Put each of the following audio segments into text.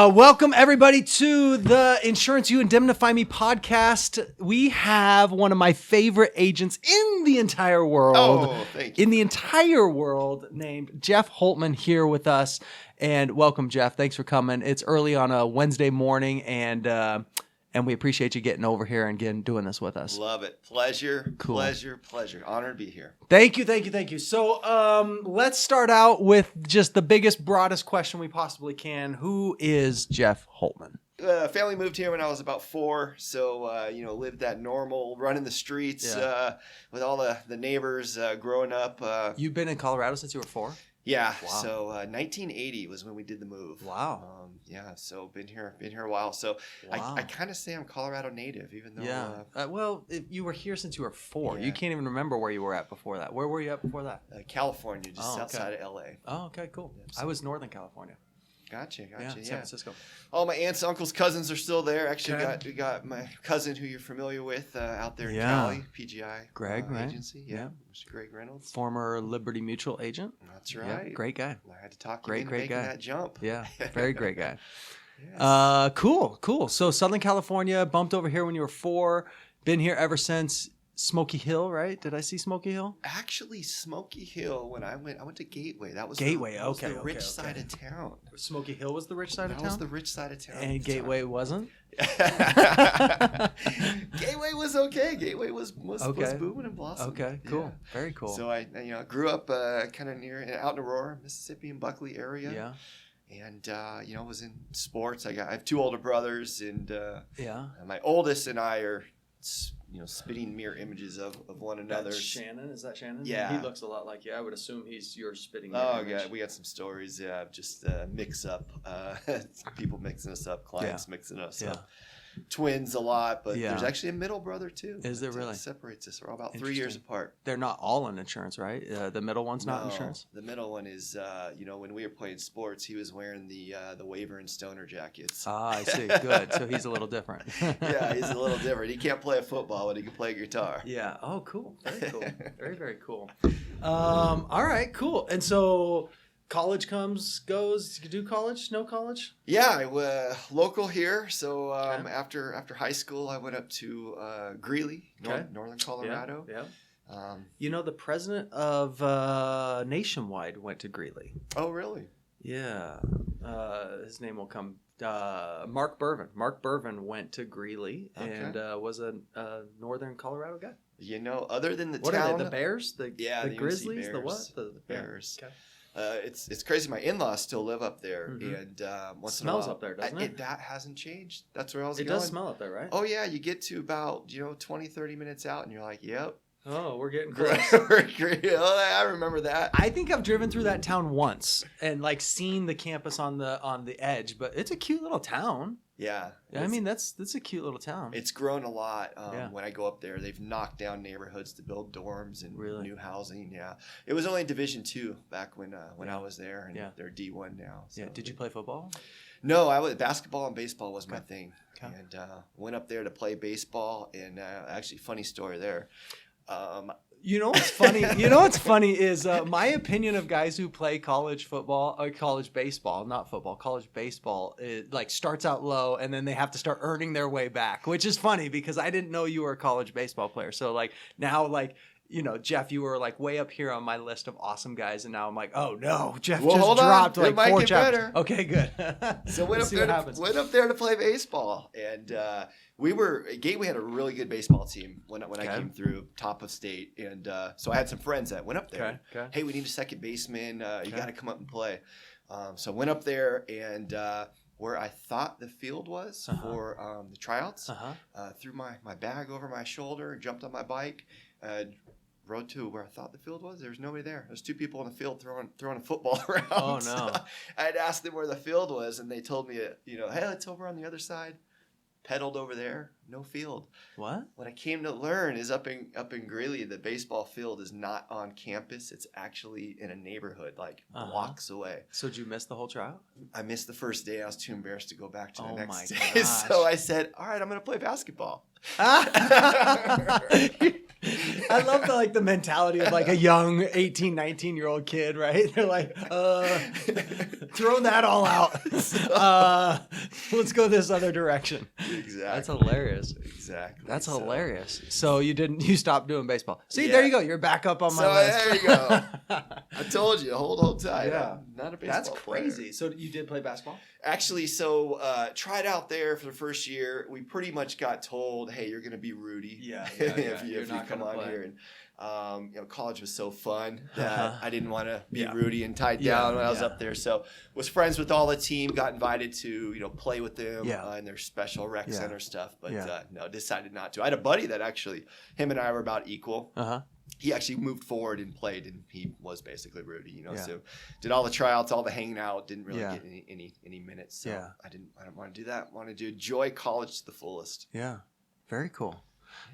Welcome everybody to the Insurance You Indemnify Me podcast. We have one of my favorite agents in the entire world. Oh, thank you. In the entire world, named Jeff Holtman here with us. And welcome, Jeff. Thanks for coming. It's early on a Wednesday morning, and we appreciate you getting over here and doing this with us. Love it. Pleasure. Cool. Pleasure. Honored to be here. Thank you. So let's start out with just the biggest, broadest question we possibly can. Who is Jeff Holtman? Family moved here when I was about 4, so lived that normal run in the streets with all the neighbors growing up. You've been in Colorado since you were 4? Yeah. Wow. So 1980 was when we did the move. Wow. So been here a while. So wow. I kind of say I'm Colorado native, even though well, if you were here since you were 4. Yeah. You can't even remember where you were at before that. Where were you at before that? California, just outside of LA. Oh, okay, cool. Yep, so I was Northern California. Gotcha. Yeah, San Francisco. All my aunts, uncles, cousins are still there. Actually, we got my cousin who you're familiar with out there in Cali, PGI Greg, right? agency. Yeah, Mr. Greg Reynolds, former Liberty Mutual agent. That's right. Yeah, great guy. I had to talk great into making guy. that jump. Yeah, very great guy. Yes. Cool. So Southern California, bumped over here when you were 4. Been here ever since. Smoky Hill, right? Did I see Smoky Hill? Actually, Smoky Hill. When I went to Gateway. That was Gateway. The rich side of town. Smoky Hill was the rich side of town. That was the rich side of town. And Gateway wasn't. Gateway was okay. Gateway was booming and blossoming. Okay, cool, Yeah. very cool. So I grew up kind of out in Aurora, Mississippi, and Buckley area. Yeah. And was in sports. I have 2 older brothers, and my oldest and I are spitting mirror images of one another. That's Shannon, is that Shannon? Yeah. He looks a lot like you. I would assume he's your spitting mirror image. Yeah, we got some stories. Yeah, just mix up, people mixing us up, clients mixing us up. Twins a lot, but there's actually a middle brother too. Is there really? Separates us. We're all about 3 years apart. They're not all in insurance, right? The middle one's not insurance? The middle one is, when we were playing sports, he was wearing the Waver and Stoner jackets. Ah, I see. Good. So he's a little different. Yeah, he's a little different. He can't play a football, but he can play guitar. Yeah. Oh, cool. Very cool. Very, very cool. All right, cool. And so college goes. You do college? No college? Yeah, local here. So after high school, I went up to Greeley, Northern Colorado. Yeah. The president of Nationwide went to Greeley. Oh, really? Yeah. His name will come. Mark Bervin. Mark Bervin went to Greeley and was a Northern Colorado guy. Other than the what town. What are they? The Bears? The Grizzlies? Bears, the what? The Bears. Okay. It's crazy. My in-laws still live up there, and once in a while, smells up there, doesn't it? That hasn't changed. That's where I was going. It does smell up there, right? Oh yeah, you get to about 20, 30 minutes out, and you're like, yep. Oh, we're getting close. I remember that. I think I've driven through that town once and seen the campus on the edge, but it's a cute little town. Yeah. I mean, that's a cute little town. It's grown a lot. When I go up there, they've knocked down neighborhoods to build dorms and new housing. Yeah. It was only Division II back when I was there, and they're D1 now. So. Yeah. Did you play football? No, basketball and baseball was my thing. Okay. And went up there to play baseball, and actually, funny story there. What's funny is my opinion of guys who play college football or college baseball, not football, college baseball, it starts out low and then they have to start earning their way back, which is funny because I didn't know you were a college baseball player. So now Jeff, you were way up here on my list of awesome guys, and now I'm like, oh no, Jeff just dropped it might 4 get chapters. Better. Okay, good. So went up there to play baseball, and Gateway had a really good baseball team when I came through, top of state, and so I had some friends that went up there. Okay. Hey, we need a second baseman. You got to come up and play. So I went up there, and where I thought the field was for the tryouts, threw my bag over my shoulder, jumped on my bike. Rode to where I thought the field was. There was nobody there. There's 2 people in the field throwing a football around. Oh no! I had asked them where the field was, and they told me, hey, it's over on the other side. Pedaled over there, no field. What? What I came to learn is up in Greeley, the baseball field is not on campus. It's actually in a neighborhood, blocks away. So did you miss the whole tryout? I missed the first day. I was too embarrassed to go back to the next day. Gosh. So I said, all right, I'm going to play basketball. I love the mentality of like a young 18, 19-year-old kid, right? They're like, throw that all out. Let's go this other direction. Exactly. That's hilarious. Exactly. That's hilarious. So you stopped doing baseball. See, Yeah. there you go. You're back up on my list. There you go. I told you, hold tight. Yeah. I'm not a baseball That's crazy. So you did play basketball? Actually, tried out there for the first year. We pretty much got told, "Hey, you're going to be Rudy." Yeah. if you come on here. And college was so fun that I didn't want to be Rudy and tied down when I was up there. So was friends with all the team. Got invited to play with them in their special rec center stuff. But no, decided not to. I had a buddy that actually him and I were about equal. He actually moved forward and played, and he was basically Rudy, So did all the tryouts, all the hanging out, didn't really get any minutes. So I don't want to do that. I wanted to enjoy college to the fullest. Yeah, very cool.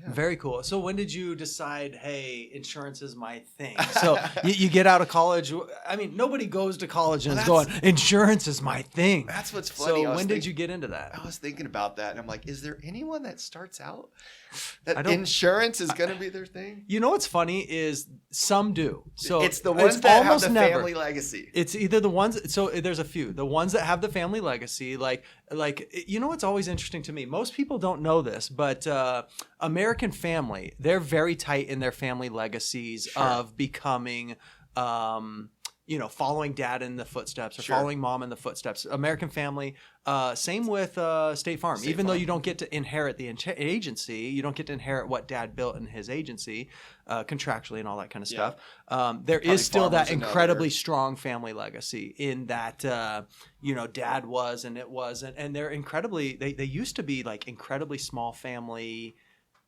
Yeah. Very cool. So when did you decide, hey, insurance is my thing? So you get out of college. I mean, nobody goes to college and is going, insurance is my thing. That's what's funny. So when did you get into that? I was thinking about that, and I'm like, is there anyone that starts out that insurance is going to be their thing? You know what's funny is some do. So it's the ones that have the family legacy. It's either the ones. So there's a few. The ones that have the family legacy, like what's always interesting to me. Most people don't know this, but American Family, they're very tight in their family legacies of becoming. Following dad in the footsteps or following mom in the footsteps. American Family, same with State Farm. Even though you don't get to inherit the agency, you don't get to inherit what dad built in his agency contractually and all that kind of stuff. There is still that incredibly strong family legacy in that, dad was and it was. And they're incredibly, they used to be like incredibly small family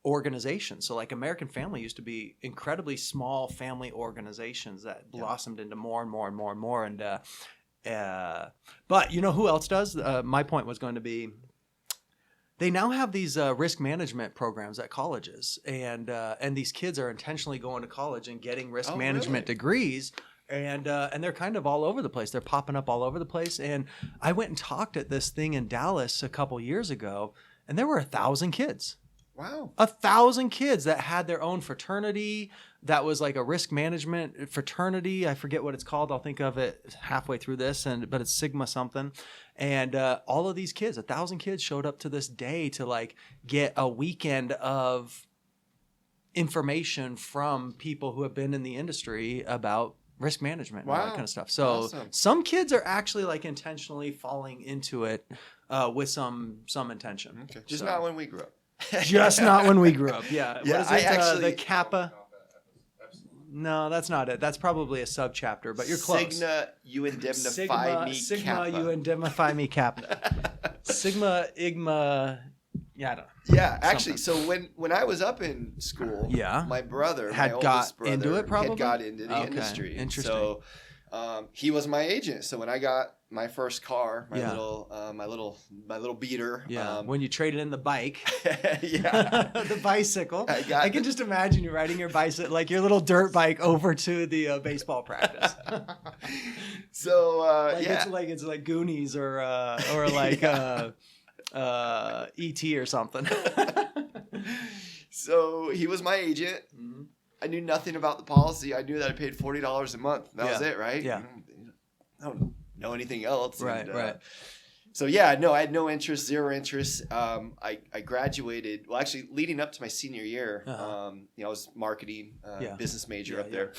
organizations. So like American Family used to be incredibly small family organizations that blossomed into more and more and more and more. And but you know who else does? My point was going to be, they now have these risk management programs at colleges, and these kids are intentionally going to college and getting risk management degrees. And they're kind of all over the place. They're popping up all over the place. And I went and talked at this thing in Dallas a couple years ago, and there were 1,000 kids. Wow. 1,000 kids that had their own fraternity. That was like a risk management fraternity. I forget what it's called. I'll think of it halfway through this, but it's Sigma something. And all of these kids, 1,000 kids showed up to this day to like get a weekend of information from people who have been in the industry about risk management and all that kind of stuff. So some kids are actually like intentionally falling into it with some intention. Okay. Just not when we grew up. Just not when we grew up. Yeah. Yeah, What is it? The Kappa. No, that's not it. That's probably a subchapter, but you're close. Sigma, you indemnify me, Sigma, Kappa. you indemnify me, Kappa. Sigma, Igma. Yeah, I don't know. Yeah, actually, so when I was up in school, my brother, my oldest brother, into it probably? had got into the industry. Interesting. So he was my agent. So when I got my first car, my little beater. When you traded in the bike. Yeah. The bicycle. I can just imagine you riding your bicycle, like your little dirt bike, over to the baseball practice. So it's like Goonies or like E.T. or something. So he was my agent. Mm-hmm. I knew nothing about the policy. I knew that I paid $40 a month. That was it, right? Yeah. I don't know anything else. Right, right. So I had no interest, zero interest. I graduated. Well, actually, leading up to my senior year, I was marketing, business major up there,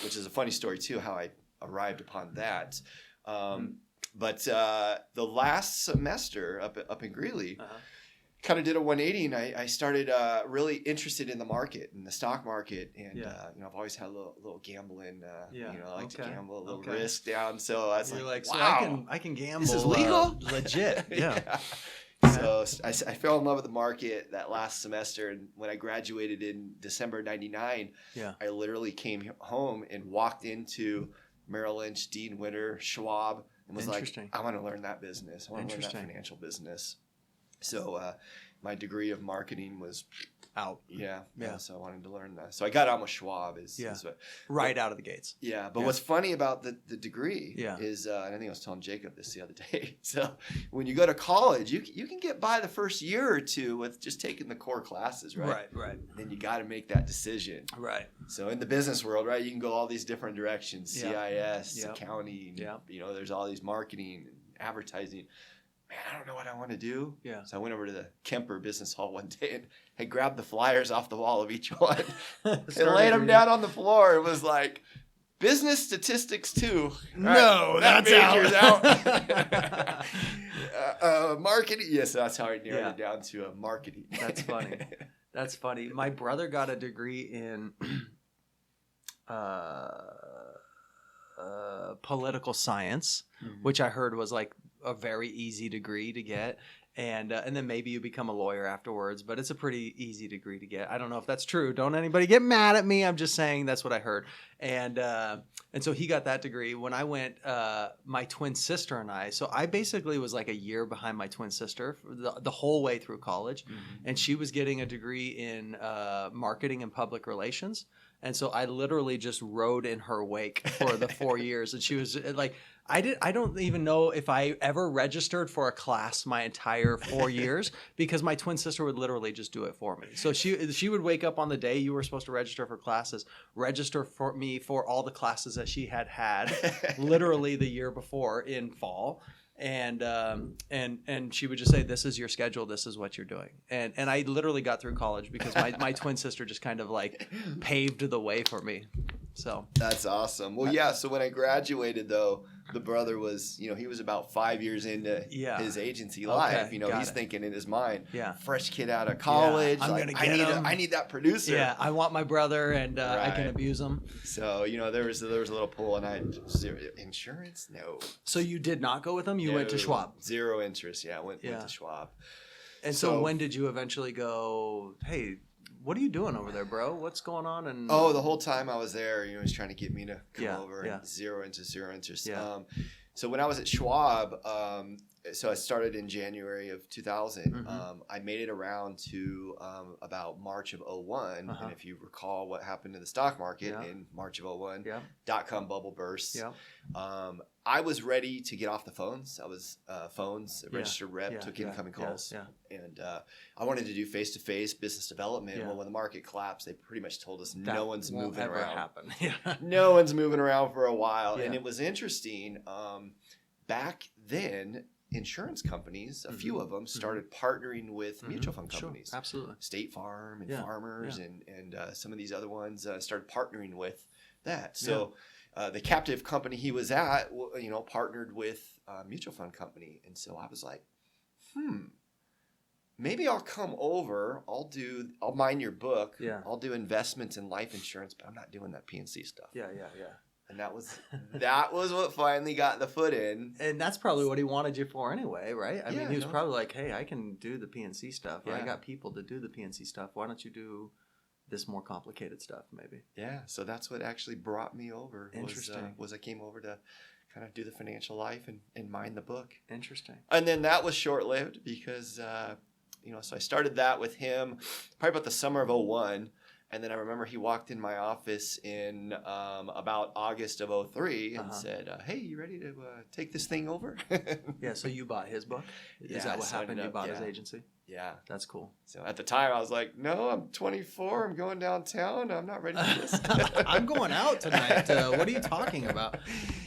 which is a funny story too, how I arrived upon that. But the last semester up in Greeley, kind of did a 180, and I started really interested in the market, in the stock market, and I've always had a little gambling. I like to gamble, a little risk down. So I was like, wow, so I can gamble. This is legal, legit. Yeah. So I fell in love with the market that last semester, and when I graduated in December '99, I literally came home and walked into Merrill Lynch, Dean Witter, Schwab, and was like, I want to learn that business. I want to learn that financial business. So my degree of marketing was out. Yeah. So I wanted to learn that. So I got on with Schwab. Right out of the gates. Yeah. But what's funny about the degree is, and I think I was telling Jacob this the other day. So when you go to college, you can get by the first year or two with just taking the core classes, right? Right. And then you got to make that decision. Right. So in the business world, right, you can go all these different directions, CIS, accounting, there's all these marketing and advertising. Man, I don't know what I want to do. Yeah. So I went over to the Kemper Business Hall one day and I grabbed the flyers off the wall of each one and laid them down on the floor. It was like, business statistics 2. No, that's out. Marketing. Yes, that's how I narrowed it down to marketing. That's funny. That's funny. My brother got a degree in political science, which I heard was like a very easy degree to get, and then maybe you become a lawyer afterwards, but it's a pretty easy degree to get. I don't know if that's true. Don't anybody get mad at me. I'm just saying that's what I heard. And so he got that degree. When I went, my twin sister and I, so I basically was like a year behind my twin sister the whole way through college, and she was getting a degree in marketing and public relations. And so I literally just rode in her wake for the 4 years. And she was like, I don't even know if I ever registered for a class my entire 4 years, because my twin sister would literally just do it for me. So she would wake up on the day you were supposed to register for classes, register for me for all the classes that she had literally the year before in fall. And she would just say, this is your schedule, this is what you're doing. And I literally got through college because my twin sister just kind of like paved the way for me. So that's awesome. Well, yeah. So when I graduated, though, the brother was, he was about 5 years into his agency life. He's thinking in his mind, fresh kid out of college. I'm gonna get him. I need that producer. Yeah, I want my brother, and I can abuse him. So there was a little pull, and I insurance. No. So you did not go with him. You went to Schwab. Zero interest. Yeah, went to Schwab. And so when did you eventually go? Hey, what are you doing over there, bro? What's going on? And the whole time I was there, he was trying to get me to come over. And zero interest. Yeah. So when I was at Schwab, so I started in January of 2000. I made it around to about March of 01. And if you recall what happened to the stock market in March of 01, dot-com bubble burst. I was ready to get off the phones. I was registered rep, took incoming calls. And I wanted to do face-to-face business development. Well, when the market collapsed, they pretty much told us no one's moving around. Happen. No one's moving around for a while. And it was interesting. Back then, insurance companies, a few of them, started partnering with mutual fund companies. Sure, absolutely. State Farm and Farmers and some of these other ones started partnering with that. So the captive company he was at, partnered with a mutual fund company. And so I was like, maybe I'll come over. I'll mine your book. Yeah. I'll do investments in life insurance, but I'm not doing that P&C stuff. Yeah. And that was what finally got the foot in. And that's probably what he wanted you for anyway, right? I mean, he was probably like, hey, I can do the PNC stuff. I got people to do the PNC stuff. Why don't you do this more complicated stuff maybe? Yeah, so that's what actually brought me over. Interesting. Was I came over to kind of do the financial life and mine the book. Interesting. And then that was short-lived because, so I started that with him probably about the summer of 01. And then I remember he walked in my office in about August of 03 and said, hey, you ready to take this thing over? So you bought his book? Is that what happened? You bought his agency? Yeah. That's cool. So at the time I was like, no, I'm 24. I'm going downtown. I'm not ready for this. I'm going out tonight. What are you talking about?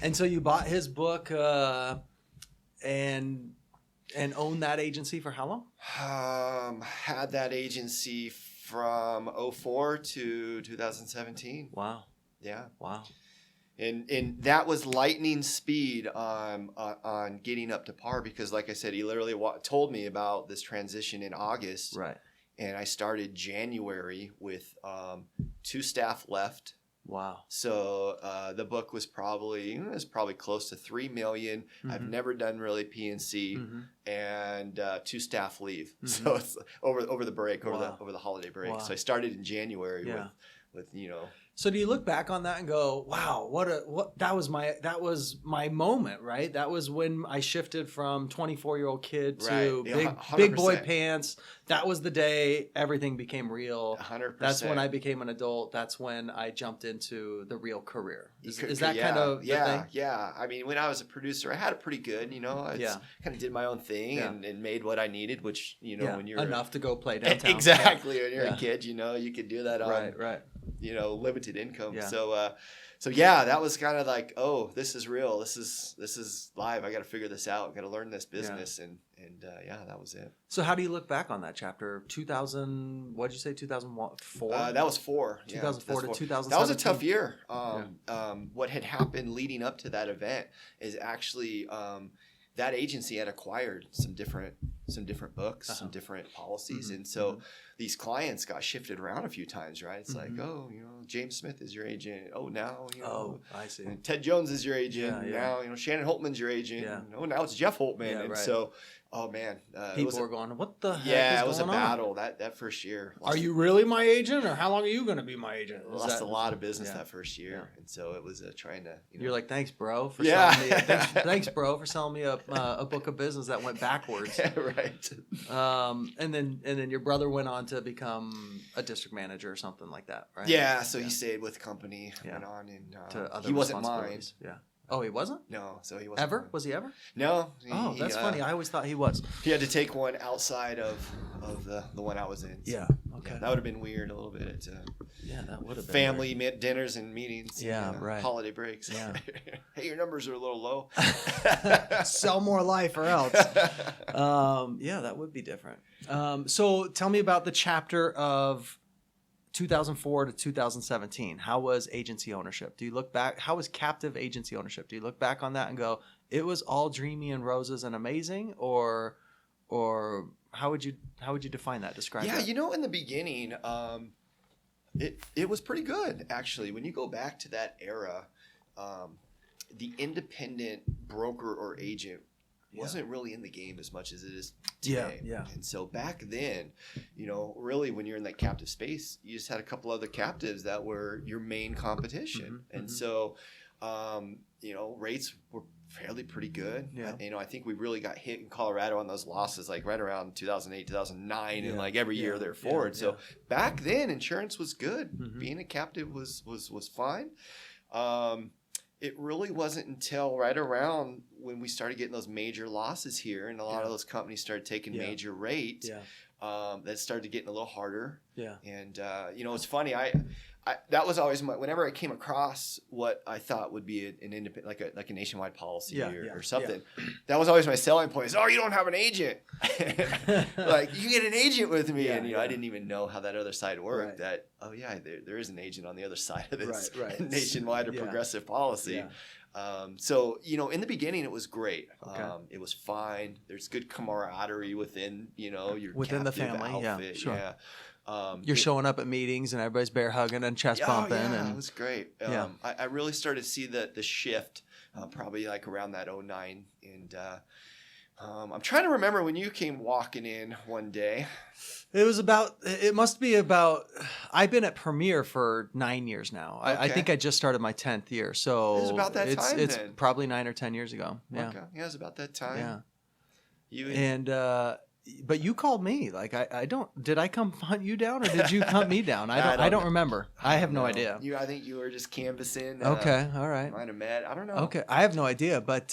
And so you bought his book and owned that agency for how long? Had that agency from 04 to 2017. Wow. Yeah. Wow. And that was lightning speed on getting up to par because, like I said, he literally told me about this transition in August. Right. And I started January with 2 staff left. Wow. So the book was probably close to $3 million. I've never done really P&C and 2 staff leave. So it's over the break, over the holiday break. Wow. So I started in January with So do you look back on that and go, wow, that was my moment, right? That was when I shifted from 24-year-old kid to big boy pants. That was the day everything became real. 100%. That's when I became an adult. That's when I jumped into the real career. Is that kind of the thing? Yeah. I mean, when I was a producer, I had it pretty good, I kind of did my own thing and made what I needed, which, when you're enough to go play downtown. Exactly. When you're a kid, you could do that on limited income. Yeah. So that was kind of like, oh, this is real. This is live. I got to figure this out. Got to learn this business. And that was it. So how do you look back on that chapter? 2000, what'd you say? 2004? That was 4. 2004 to 2017. That was a tough year. What had happened leading up to that event is actually, that agency had acquired some different books, some different policies. And so these clients got shifted around a few times, right? It's like, oh, James Smith is your agent. Oh, now, I see. And Ted Jones is your agent. Now, Shannon Holtman's your agent. Yeah. Oh, now it's Jeff Holtman. So, oh man. People were going, what the heck is going on? Yeah, it was a battle that first year. Are you really my agent, or how long are you going to be my agent? Lost a lot of business that first year. And so it was trying to, You're like, thanks, bro, for selling me. Thanks, bro, for selling me a book of business that went backwards. Right. And then your brother went on to become a district manager or something like that, right? Yeah, so he stayed with the company, went on, and to other he wasn't mine. Yeah. Oh, he wasn't? No, so he wasn't. Ever? Mine. Was he ever? No. That's funny. I always thought he was. He had to take one outside of the one I was in. So, yeah. Okay. That would have been weird a little bit. That would have been family dinners and meetings. Yeah, right. Holiday breaks. Yeah. Hey, your numbers are a little low. Sell more life or else. That would be different. So tell me about the chapter of 2004 to 2017. How was agency ownership? Do you look back? How was captive agency ownership? Do you look back on that and go, it was all dreamy and roses and amazing, or how would you define that? Describe that. Yeah, in the beginning, it was pretty good actually. When you go back to that era, the independent broker or agent wasn't really in the game as much as it is today. Yeah. And so back then, really when you're in that captive space, you just had a couple other captives that were your main competition. And so, rates were fairly pretty good. Yeah. I think we really got hit in Colorado on those losses, like right around 2008, 2009, and like every year there forward. So back then, insurance was good. Being a captive was fine. It really wasn't until right around when we started getting those major losses here, and a lot of those companies started taking major rate, that started getting a little harder. Yeah. And it's funny. I that was always whenever I came across what I thought would be an independent, like a nationwide policy or something. Yeah. That was always my selling point. Is, oh, you don't have an agent. Like, you get an agent with me, and I didn't even know how that other side worked. Right. That there is an agent on the other side of this nationwide or progressive policy. Yeah. So in the beginning it was great. Okay. It was fine. There's good camaraderie within within the family outfit. Yeah, sure. Yeah. You're showing up at meetings and everybody's bear hugging and chest bumping. And it was great. I really started to see the shift probably like around that 2009. And I'm trying to remember when you came walking in one day. It must be about, I've been at Premier for 9 years now. Okay. I think I just started my 10th year. So it was about that time It's probably 9 or 10 years ago. Yeah. Okay. Yeah, it was about that time. Yeah. But you called me. Like, did I come hunt you down, or did you hunt me down? I don't remember. I have no idea. I think you were just canvassing. Okay. All right. Might have met. I don't know. Okay. I have no idea. But,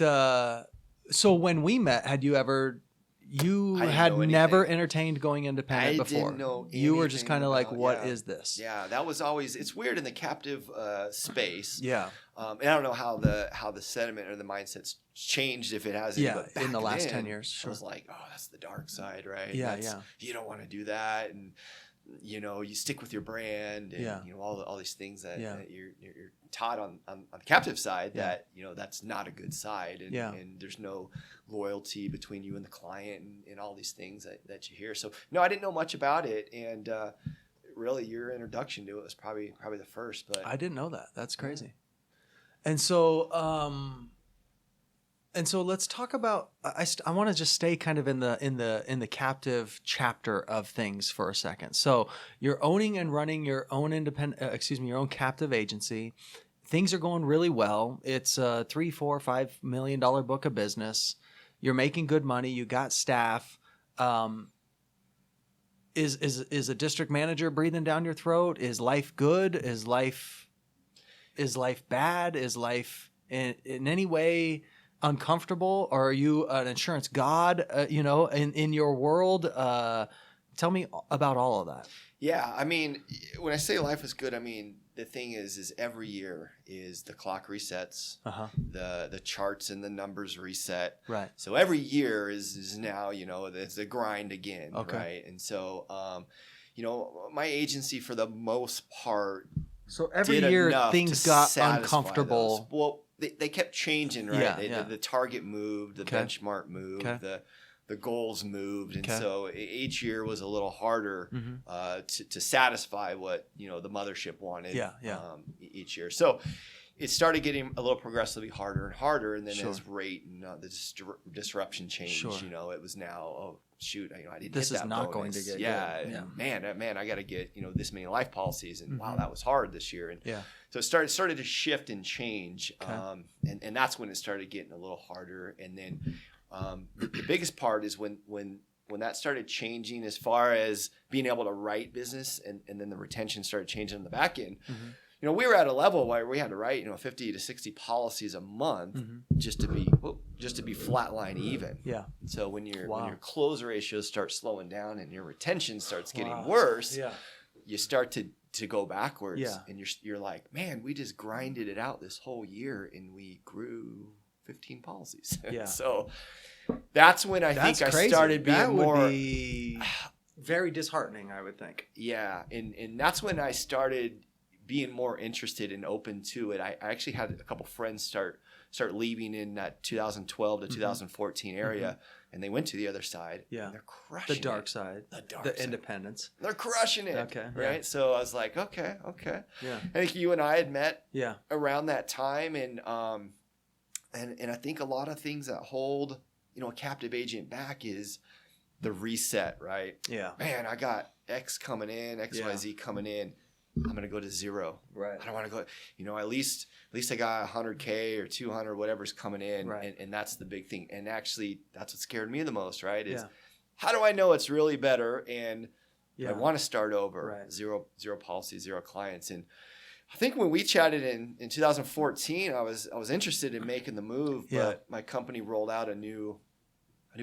so when we met, had you had never entertained going independent before? I didn't know anything. You were just kind of like, what is this? Yeah. That was always, it's weird in the captive space. Yeah. And I don't know how the sentiment or the mindset's changed, if it has. But in the last 10 years, sure. I was like, oh, that's the dark side, right? Yeah, You don't want to do that, and you stick with your brand, and all these things that you're taught on the captive side that that's not a good side, and there's no loyalty between you and the client, and all these things that you hear. So no, I didn't know much about it, and really your introduction to it was probably the first. But I didn't know that. That's crazy. And so, And so let's talk about. I want to just stay kind of in the captive chapter of things for a second. So you're owning and running your own your own captive agency. Things are going really well. It's a $3, $4, $5 million book of business. You're making good money. You got staff. Is a district manager breathing down your throat? Is life good? Is life bad? Is life in any way uncomfortable, or are you an insurance god, in your world? Tell me about all of that. Yeah. I mean, when I say life is good, I mean, the thing is every year is the clock resets, the charts and the numbers reset. Right. So every year is now, it's a grind again. Okay. Right. And so, my agency for the most part. So every year things got uncomfortable. Well, they kept changing, right? The target moved, the benchmark moved, the goals moved. And so each year was a little harder to satisfy what, the mothership wanted each year. So it started getting a little progressively harder and harder. And then as rate and the disruption changed, it was now, shoot, I didn't this hit that is not bonus. going to get good. Man, I got to get, this many life policies. And wow, that was hard this year. And so it started to shift and change. And that's when it started getting a little harder. And then the biggest part is when that started changing as far as being able to write business and then the retention started changing on the back end. We were at a level where we had to write, 50 to 60 policies a month just to be flatline even. Yeah. So when your close ratios start slowing down and your retention starts getting worse, you start to go backwards. Yeah. And you're like, man, we just grinded it out this whole year and we grew 15 policies. Yeah. So that's when I think I started being more. Would be very disheartening, I would think. Yeah, and that's when I started being more interested and open to it. I actually had a couple friends start leaving in that 2012 to 2014 area, and they went to the other side. Yeah, and they're crushing the dark side, the independence. They're crushing it. Okay, right. Yeah. So I was like, okay. Yeah, I think you and I had met. Around that time, and I think a lot of things that hold a captive agent back is the reset, right? Yeah. Man, I got X coming in, XYZ coming in. I'm going to go to zero. Right. I don't want to go, at least I got 100K or 200, whatever's coming in. Right. And that's the big thing. And actually, that's what scared me the most, right? Is how do I know it's really better? And I want to start over. Right. Zero policy, zero clients. And I think when we chatted in 2014, I was interested in making the move, but my company rolled out a new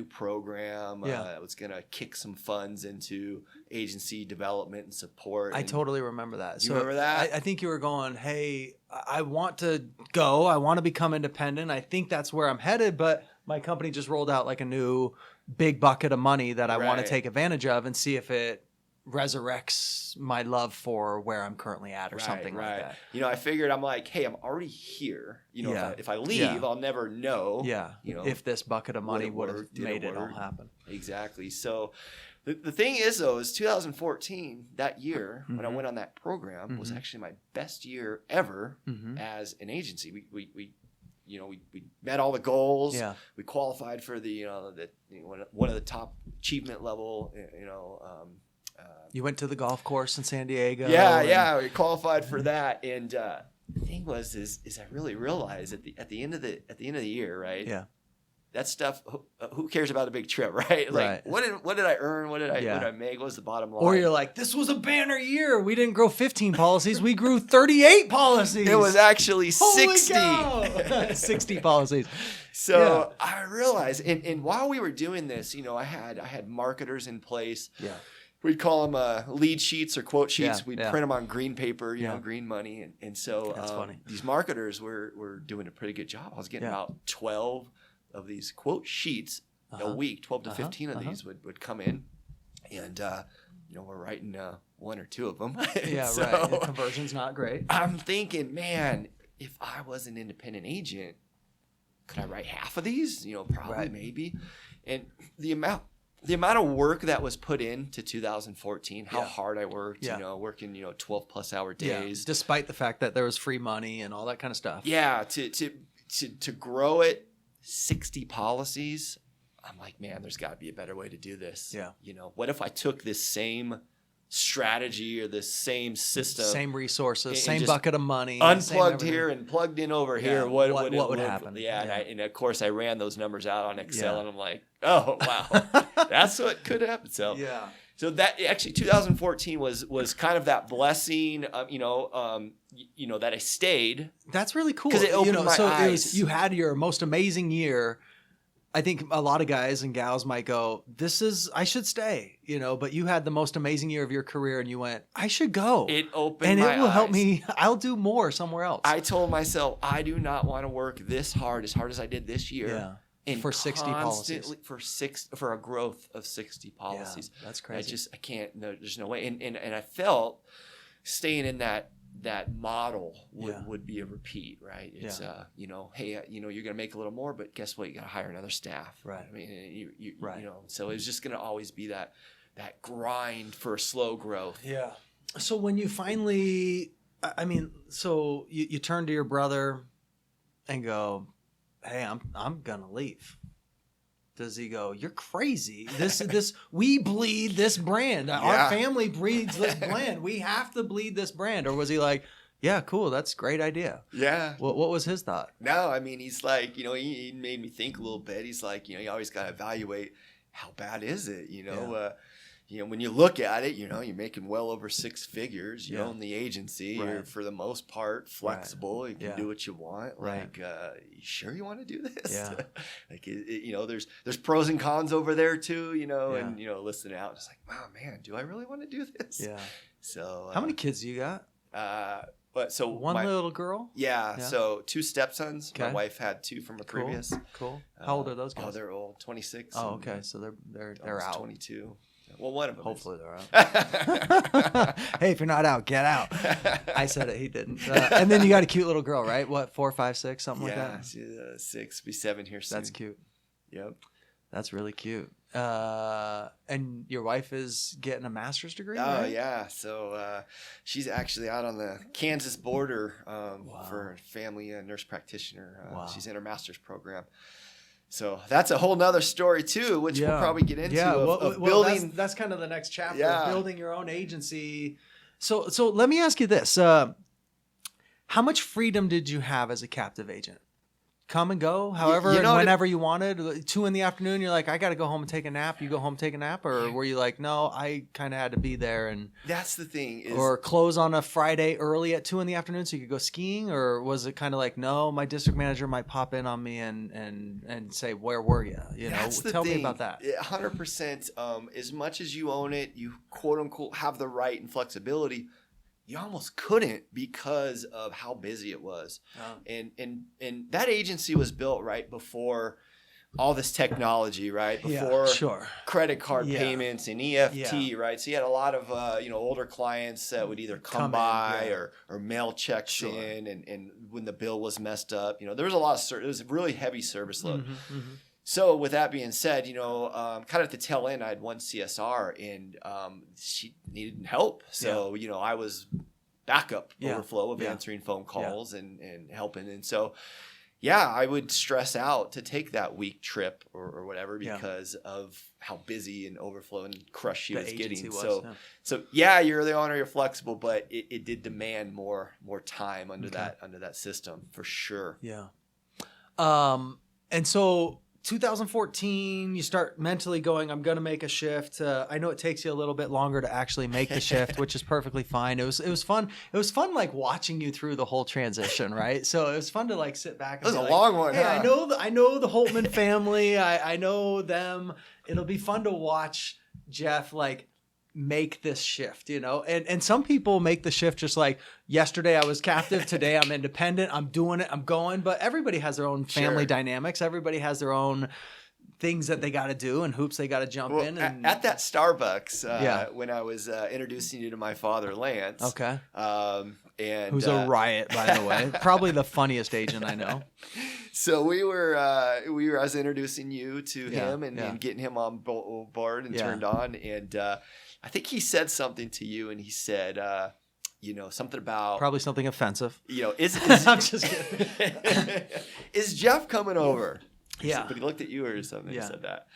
program that was going to kick some funds into agency development and support. I totally remember that. You remember that? I think you were going, hey, I want to go. I want to become independent. I think that's where I'm headed, but my company just rolled out like a new big bucket of money that I want to take advantage of and see if it resurrects my love for where I'm currently at or something like that. I figured I'm like, hey, I'm already here. If I leave, I'll never know. Yeah. If this bucket of money would have made it all happen. Exactly. So the thing is, though, is 2014, that year when I went on that program was actually my best year ever as an agency. We met all the goals. Yeah. We qualified for one of the top achievement level, you went to the golf course in San Diego. Yeah, we qualified for that. And the thing is I really realized at the end of the year, right? Yeah. That stuff. Who cares about a big trip, right? Like, what did I earn? What did I make? What was the bottom line? Or you're like, this was a banner year. We didn't grow 15 policies. We grew 38 policies. It was actually 60. 60 policies. So I realized, and while we were doing this, I had marketers in place. Yeah. We'd call them lead sheets or quote sheets. We'd print them on green paper, green money. And so that's funny. These marketers were doing a pretty good job. I was getting about 12 of these quote sheets a week. 12 to 15 of these would come in. And, we're writing one or two of them. So, right. The conversion's not great. I'm thinking, man, if I was an independent agent, could I write half of these? Probably, maybe. And the amount of work that was put into 2014, how hard I worked, working, 12 plus hour days. Despite the fact that there was free money and all that kind of stuff. Yeah. To grow it 60 policies. I'm like, man, there's got to be a better way to do this. Yeah. What if I took this same strategy or this same system, same resources, and same bucket of money, unplugged here and plugged in over here? What would happen? Yeah, and of course I ran those numbers out on Excel, and I'm like, oh wow, that's what could happen. So yeah. So that actually 2014 was kind of that blessing, that I stayed. That's really cool. Because it opened my eyes. You had your most amazing year. I think a lot of guys and gals might go, I should stay, but you had the most amazing year of your career and you went, I should go. It opened and my eyes. And it will help me. I'll do more somewhere else. I told myself, I do not want to work this hard as I did this year. Yeah. And for 60 policies. For a growth of 60 policies. Yeah, that's crazy. I can't, there's no way. And I felt staying in that model would be a repeat, right? It's hey, you're going to make a little more, but guess what? You got to hire another staff. Right. I mean, right. So it's just going to always be that grind for slow growth. Yeah. So when you finally, so you turn to your brother and go, hey, I'm going to leave. Does he go, you're crazy. We bleed this brand. Yeah. Our family breeds this brand. We have to bleed this brand. Or was he like, yeah, cool. That's a great idea. Yeah. What was his thought? No, he's like, he made me think a little bit. He's like, you always got to evaluate how bad is it, when you look at it, you're making well over 6 figures. You own the agency. Right. You're, for the most part, flexible. Right. You can do what you want. Right. Like, you sure you want to do this? Yeah. Like, there's pros and cons over there too, and, listening out. It's like, wow, man, do I really want to do this? Yeah. So. How many kids do you got? One little girl? Yeah. So 2 stepsons. Okay. My wife had 2 from a previous. Cool. How old are those guys? Oh, they're old. 26. Oh, okay. So they're out. 22. Well, one of them. Hopefully they're out. Hey, if you're not out, get out. I said it. He didn't. And then you got a cute little girl, right? What, 4, 5, 6, something like that? Yeah, she's 6, be 7 here soon. That's cute. Yep. That's really cute. And your wife is getting a master's degree? Oh, right? yeah. So she's actually out on the Kansas border for family nurse practitioner. She's in her master's program. So that's a whole nother story too, which we'll probably get into of building. That's kind of the next chapter, building your own agency. So let me ask you this. How much freedom did you have as a captive agent? Come and go, however, whenever you wanted. 2 p.m, you're like, I got to go home and take a nap. You go home, take a nap, or were you like, no, I kind of had to be there? And that's the thing. Or close on a Friday early at 2 p.m. so you could go skiing, or was it kind of like, no, my district manager might pop in on me and say, where were you? Tell me about that. 100%. As much as you own it, you quote unquote have the right and flexibility. You almost couldn't because of how busy it was. Oh. And that agency was built right before all this technology, right? Before credit card payments and EFT, right? So you had a lot of older clients that would either come by or mail checks in, and when the bill was messed up, there was a lot of it was a really heavy service load. Mm-hmm, mm-hmm. So with that being said, kind of at the tail end, I had one CSR and she needed help. So, I was backup overflow of answering phone calls and helping. And so, I would stress out to take that week trip or whatever because of how busy and overflow and crush she was getting. So you're the owner, you're flexible, but it did demand more time under that system for sure. Yeah. And so 2014, you start mentally going, I'm going to make a shift. I know it takes you a little bit longer to actually make the shift, which is perfectly fine. It was fun. It was fun, like watching you through the whole transition, right? So it was fun to like sit back. And it was a long one. Hey, I know the Holtman family. I know them. It'll be fun to watch Jeff like make this shift, and some people make the shift just like yesterday I was captive, today I'm independent, I'm doing it, I'm going. But everybody has their own family dynamics. Everybody has their own things that they got to do and hoops they got to jump in. And at that Starbucks, when I was introducing you to my father, Lance. Okay. And who's a riot, by the way. Probably the funniest agent I know. So we were I was introducing you to him and getting him on board and turned on. And I think he said something to you, and he said, something about probably something offensive. Is I'm just kidding. Is Jeff coming over? Yeah. But he looked at you or something and Yeah. said that.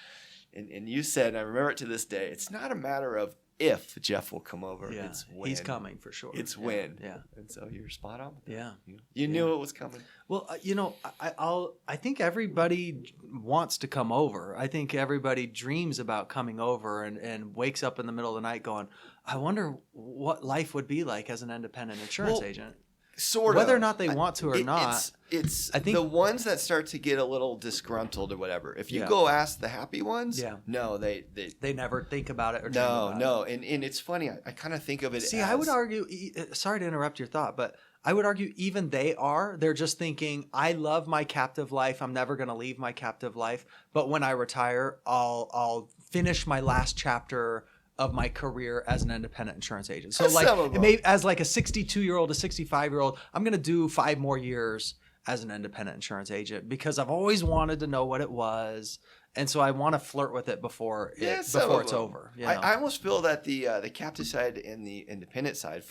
And you said, and I remember it to this day, it's not a matter of if Jeff will come over. Yeah. It's when. He's coming for sure. It's Yeah. when. Yeah. And so you were spot on with that. Yeah. You knew it was coming. Well, I think everybody wants to come over. I think everybody dreams about coming over and wakes up in the middle of the night going, I wonder what life would be like as an independent insurance agent. Sort of. Whether or not they want to or not. It's I think the ones that start to get a little disgruntled or whatever. If you Yeah. go ask the happy ones, Yeah. no, they never think about it or dream no, about no. it. And it's funny. I kind of think of it See, as... I would argue, sorry to interrupt your thought, but I would argue even they're just thinking, I love my captive life. I'm never going to leave my captive life. But when I retire, I'll finish my last chapter of my career as an independent insurance agent. So maybe as like a 62-year-old, a 65-year-old, I'm going to do 5 more years as an independent insurance agent because I've always wanted to know what it was. And so I want to flirt with it before it's over. You know? I almost feel that the captive side and the independent side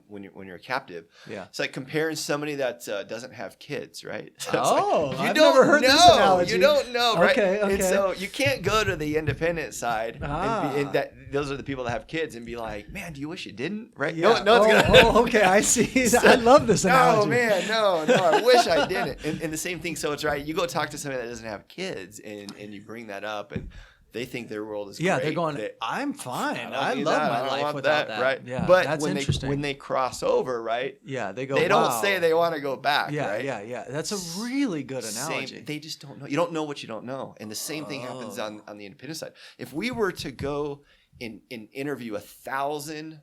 when you're a captive, it's like comparing somebody that doesn't have kids, right? So I've never heard this analogy. You don't know, right? Okay. And so you can't go to the independent side and those are the people that have kids and be like, man, do you wish you didn't? Right? Yeah. No one's gonna. Okay, I see. I love this analogy. No, man, no, I wish I didn't. And the same thing. So it's right. You go talk to somebody that doesn't have kids and you bring that up and they think their world is great. Yeah, they're going, I'm fine. I love my life without that. Right? Yeah, but that's interesting. When they cross over, right? Yeah, they go, they don't say they want to go back, yeah, right? Yeah. That's a really good analogy. They just don't know. You don't know what you don't know. And the same thing happens on the independent side. If we were to go and interview 1,000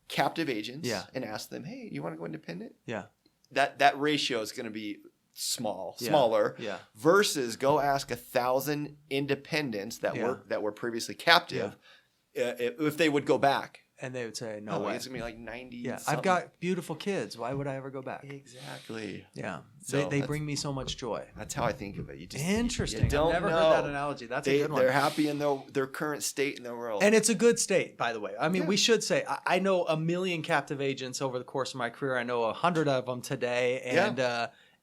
captive agents and ask them, hey, you want to go independent? Yeah. That ratio is going to be smaller versus go ask 1,000 independents that were previously captive if they would go back. And they would say, no way. It's going to be like 90. Yeah, something. I've got beautiful kids. Why would I ever go back? Exactly. Yeah. So they bring me so much joy. That's how I think of it. Interesting. You don't I've never know. heard that analogy. That's a good one. They're happy in their current state in their world. And it's a good state, by the way. I mean, we should say, I know 1 million captive agents over the course of my career. I know 100 of them today.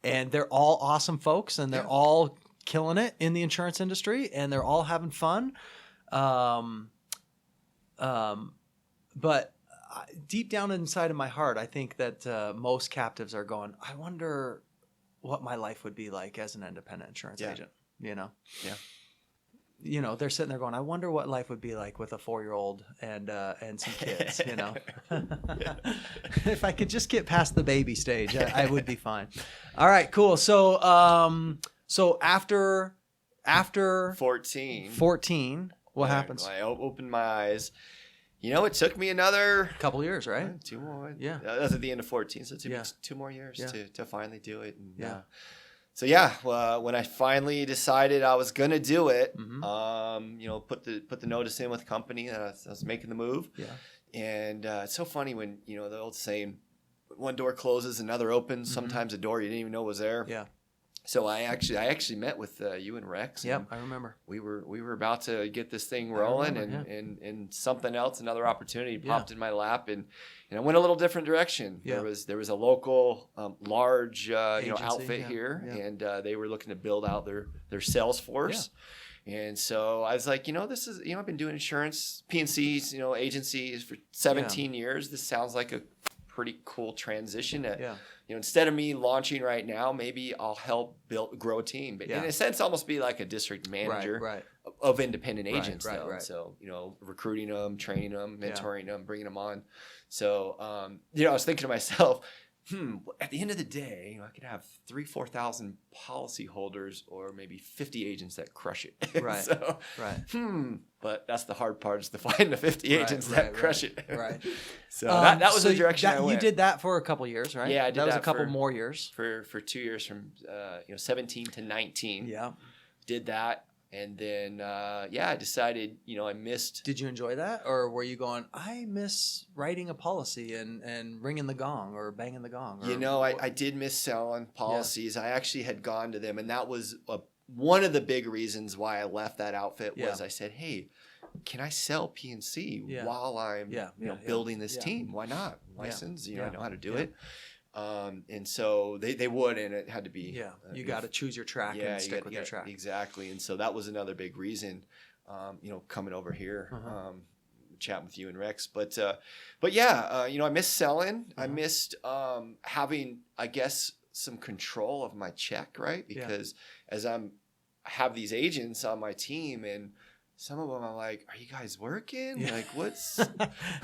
And they're all awesome folks. And they're all killing it in the insurance industry. And they're all having fun. But deep down inside of my heart, I think that most captives are going, I wonder what my life would be like as an independent insurance agent, you know? Yeah. You know, they're sitting there going, I wonder what life would be like with a 4-year-old and some kids, you know? If I could just get past the baby stage, I would be fine. All right, cool. So after 14, what happens? I opened my eyes. You know, it took me another couple years, right? 2 more. Yeah. That was at the end of 14, so it took me 2 more years to finally do it. And, when I finally decided I was gonna do it, put the notice in with the company that I was making the move. Yeah. And it's so funny when the old saying, one door closes, another opens. Sometimes a door you didn't even know was there. Yeah. So I actually met with you and Rex. Yep, I remember. We were about to get this thing rolling, and something else, another opportunity popped in my lap, and I went a little different direction. Yeah. There was a local large agency, outfit here, and they were looking to build out their sales force. Yeah. And so I was like, this is I've been doing insurance P&Cs agencies for 17 years. This sounds like a pretty cool transition. Instead of me launching right now, maybe I'll help grow a team. But in a sense, almost be like a district manager of independent agents. Right. So, recruiting them, training them, mentoring them, bringing them on. So, I was thinking to myself, at the end of the day, I could have 3,000-4,000 policyholders or maybe 50 agents that crush it. Right. But that's the hard part, is to find the 50 agents that crush it. Right. So that was the direction I went. You did that for a couple years, right? Yeah, I did that. That was a couple more years. For 2 years, from 17 to 19. Yeah. Did that. And then, I decided, I missed. Did you enjoy that? Or were you going, I miss writing a policy and ringing the gong or banging the gong? Or, I did miss selling policies. I actually had gone to them. And that was one of the big reasons why I left that outfit was I said, hey, can I sell P&C while I'm building this team? Why not? License, I know how to do it. And so they would, and it had to be. Yeah, you got to choose your track and stick with your track. Exactly. And so that was another big reason, coming over here, chatting with you and Rex. But yeah, I missed selling. I missed having, I guess, some control of my check, right? Because as I have these agents on my team, and some of them I'm like, are you guys working? Like, what's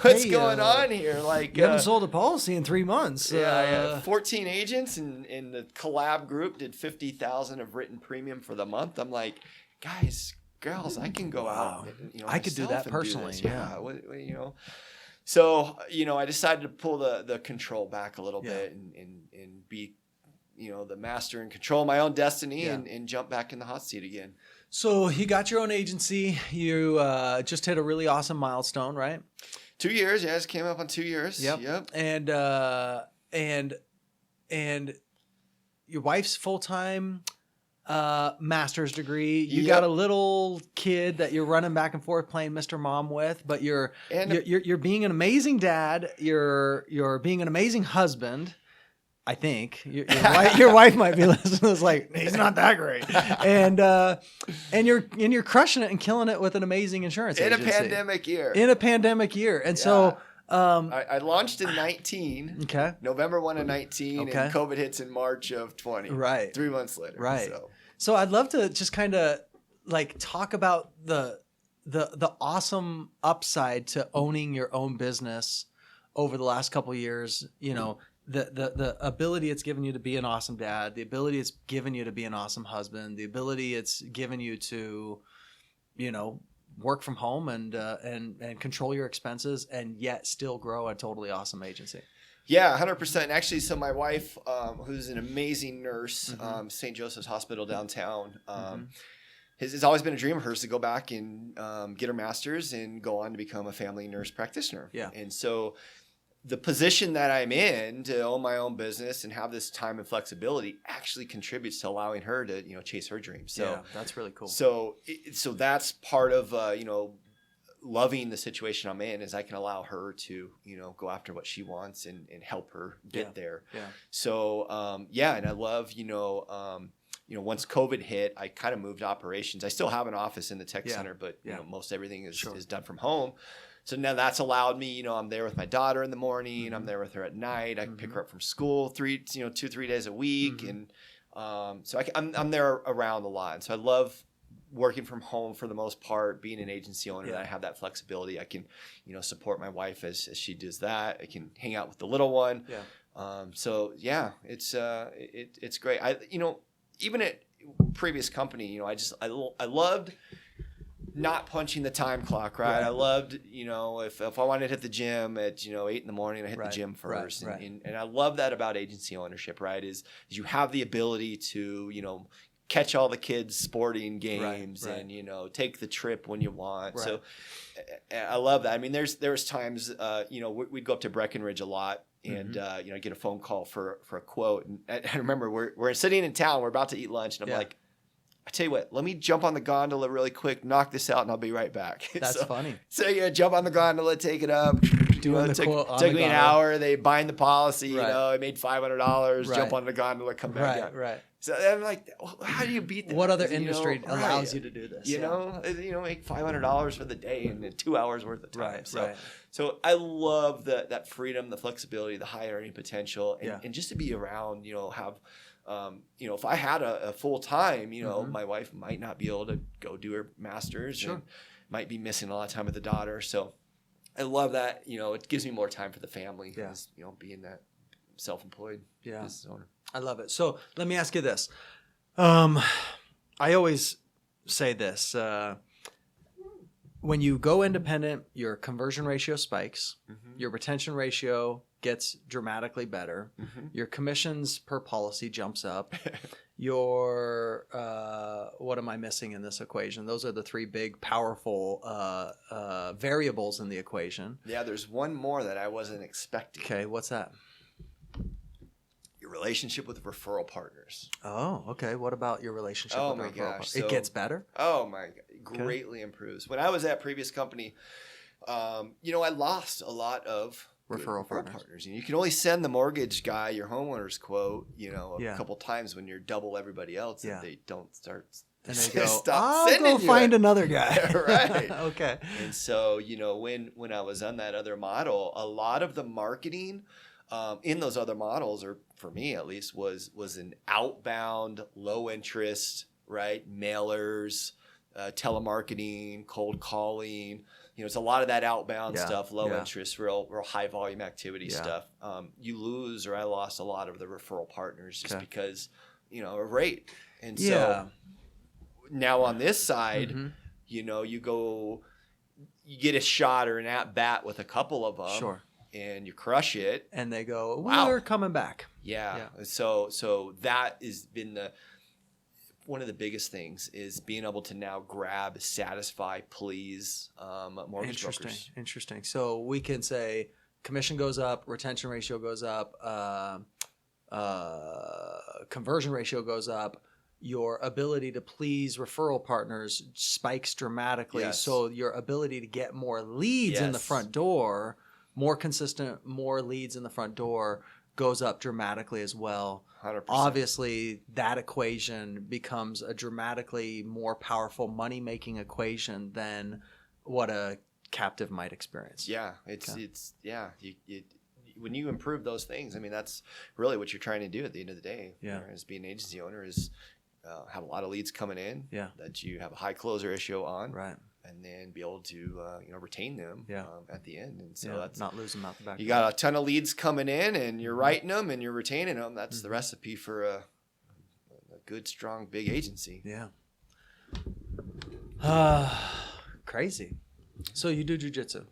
going on here? Like, you haven't sold a policy in 3 months. I had 14 agents, and the collab group did $50,000 of written premium for the month. I'm like, guys, girls, I can go out. I could do that personally. So, I decided to pull the control back a little bit and be, the master and control my own destiny and jump back in the hot seat again. So you got your own agency. You just hit a really awesome milestone, right? 2 years. Yeah, it came up on 2 years. Yep. And your wife's full-time master's degree. You got a little kid that you're running back and forth playing Mr. Mom with, but you're being an amazing dad. You're being an amazing husband. I think your wife might be listening. It's like, he's not that great, and you're crushing it and killing it with an amazing insurance agency in a pandemic year. And so I launched in 19. Okay, November 1 of 19, and COVID hits in March of 20. Right, 3 months later. Right. So I'd love to just kind of like talk about the awesome upside to owning your own business over the last couple of years. The ability it's given you to be an awesome dad, the ability it's given you to be an awesome husband, the ability it's given you to, work from home and control your expenses and yet still grow a totally awesome agency. Yeah, 100%. Actually, so my wife, who's an amazing nurse, St. Joseph's Hospital downtown, it's always been a dream of hers to go back and get her master's and go on to become a family nurse practitioner. Yeah. And so the position that I'm in to own my own business and have this time and flexibility actually contributes to allowing her to, chase her dreams. So that's really cool. So that's part of, loving the situation I'm in, is I can allow her to, go after what she wants and help her get there. Yeah. So, and I love, once COVID hit, I kind of moved operations. I still have an office in the tech center, but most everything is done from home. So now that's allowed me, I'm there with my daughter in the morning. I'm there with her at night. I can pick her up from school 2-3 days a week. And so I'm there around a lot. And so I love working from home for the most part, being an agency owner, that I have that flexibility. I can, support my wife as she does that. I can hang out with the little one. It's great. Even at previous company, I loved not punching the time clock, right? I loved, if I wanted to hit the gym at, 8 in the morning, I hit the gym first. And I love that about agency ownership, right? Is you have the ability to, catch all the kids' sporting games and, take the trip when you want. So I love that. I mean, there's times, we'd go up to Breckenridge a lot. And, get a phone call for a quote. And I remember we're sitting in town, we're about to eat lunch. And I'm like, I tell you what, let me jump on the gondola really quick, knock this out, and I'll be right back. That's funny. So jump on the gondola, take it up. Took me an hour. They bind the policy. I made $500. Jump on the gondola, come back. Right. So I'm like, how do you beat that? What other industry allows you to do this? Make $500 for the day and 2 hours worth of time. So I love that freedom, the flexibility, the high earning potential, and just to be around. Have. If I had a full time, my wife might not be able to go do her master's and might be missing a lot of time with the daughter. So I love that, it gives me more time for the family, being that self-employed business owner. I love it. So let me ask you this. I always say this, when you go independent, your conversion ratio spikes, your retention ratio gets dramatically better. Your commissions per policy jumps up. Your what am I missing in this equation? Those are the three big, powerful variables in the equation. Yeah, there's one more that I wasn't expecting. Okay, what's that? Your relationship with referral partners. Oh, okay. What about your relationship with referral partners? It gets better? Oh my God, greatly improves. When I was at previous company, I lost a lot of referral partners. And you can only send the mortgage guy your homeowner's quote, a Yeah. couple times when you're double everybody else, Yeah. and they don't start. And they go, Stop I'll sending go you find it. another guy. Right. Okay. And so, when I was on that other model, a lot of the marketing in those other models, or for me at least, was an outbound, low interest, right? Mailers, telemarketing, cold calling. It's a lot of that outbound stuff, low interest, real high volume activity stuff. You lose, or I lost a lot of the referral partners just because, of rate. And so now on this side, you get a shot or an at bat with a couple of them. Sure. And you crush it. And they go, wow, we're coming back. Yeah. So that has been one of the biggest things is being able to now grab, satisfy, please mortgage brokers. Interesting. So we can say commission goes up, retention ratio goes up, conversion ratio goes up. Your ability to please referral partners spikes dramatically. Yes. So your ability to get more leads in the front door, more consistent, more leads in the front door goes up dramatically as well. 100%. Obviously, that equation becomes a dramatically more powerful money-making equation than what a captive might experience. Yeah, when you improve those things, I mean, that's really what you're trying to do at the end of the day. As being an agency owner is have a lot of leads coming in that you have a high close ratio on. Right. And then be able to retain them at the end, and so that's not lose them out the back. You got a ton of leads coming in, and you're writing them, and you're retaining them. That's the recipe for a good, strong, big agency. Yeah. Crazy. So you do jiu-jitsu?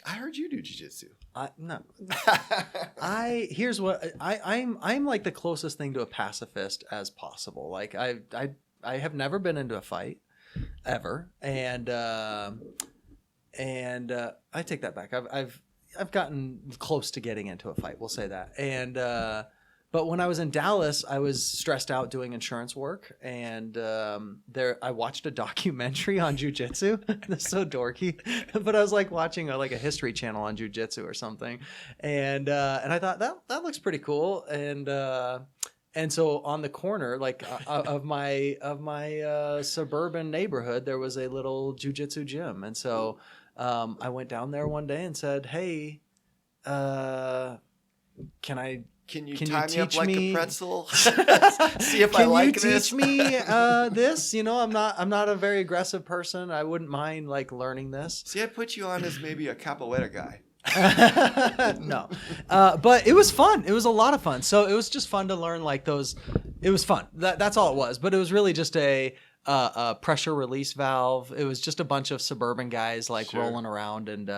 I heard you do jiu-jitsu. No. Here's what I'm like the closest thing to a pacifist as possible. Like I have never been into a fight. Ever. And I take that back. I've gotten close to getting into a fight. We'll say that. And but when I was in Dallas, I was stressed out doing insurance work, and I watched a documentary on jiu-jitsu. It's so dorky, but I was like watching a History Channel on jiu-jitsu or something, and I thought that looks pretty cool, and so on the corner, of my suburban neighborhood, there was a little jiu-jitsu gym. And so I went down there one day and said, hey, can you tie me up like a pretzel? See if I like this. Can you teach me this? I'm not a very aggressive person. I wouldn't mind learning this. See, I put you on as maybe a capoeira guy. No, but it was fun. It was a lot of fun. So it was just fun to learn those. It was fun. That's all it was. But it was really just a pressure release valve. It was just a bunch of suburban guys rolling around and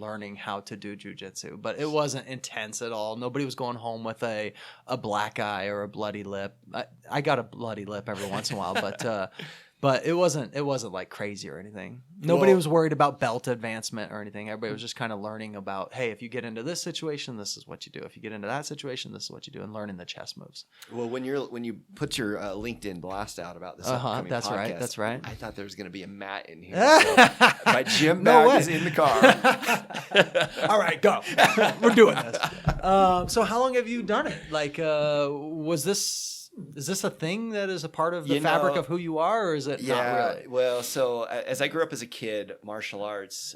learning how to do jiu-jitsu. But it wasn't intense at all. Nobody was going home with a black eye or a bloody lip. I got a bloody lip every once in a while, but it wasn't crazy or anything. Nobody was worried about belt advancement or anything. Everybody was just kind of learning about, hey, if you get into this situation, this is what you do. If you get into that situation, this is what you do, and learning the chess moves. Well, when you put your LinkedIn blast out about this upcoming podcast, that's right. I thought there was going to be a mat in here. So my gym bag is in the car. All right, go. We're doing this. So how long have you done it? Is this a thing that is a part of the fabric of who you are, or is it not really? Well, so as I grew up as a kid, martial arts,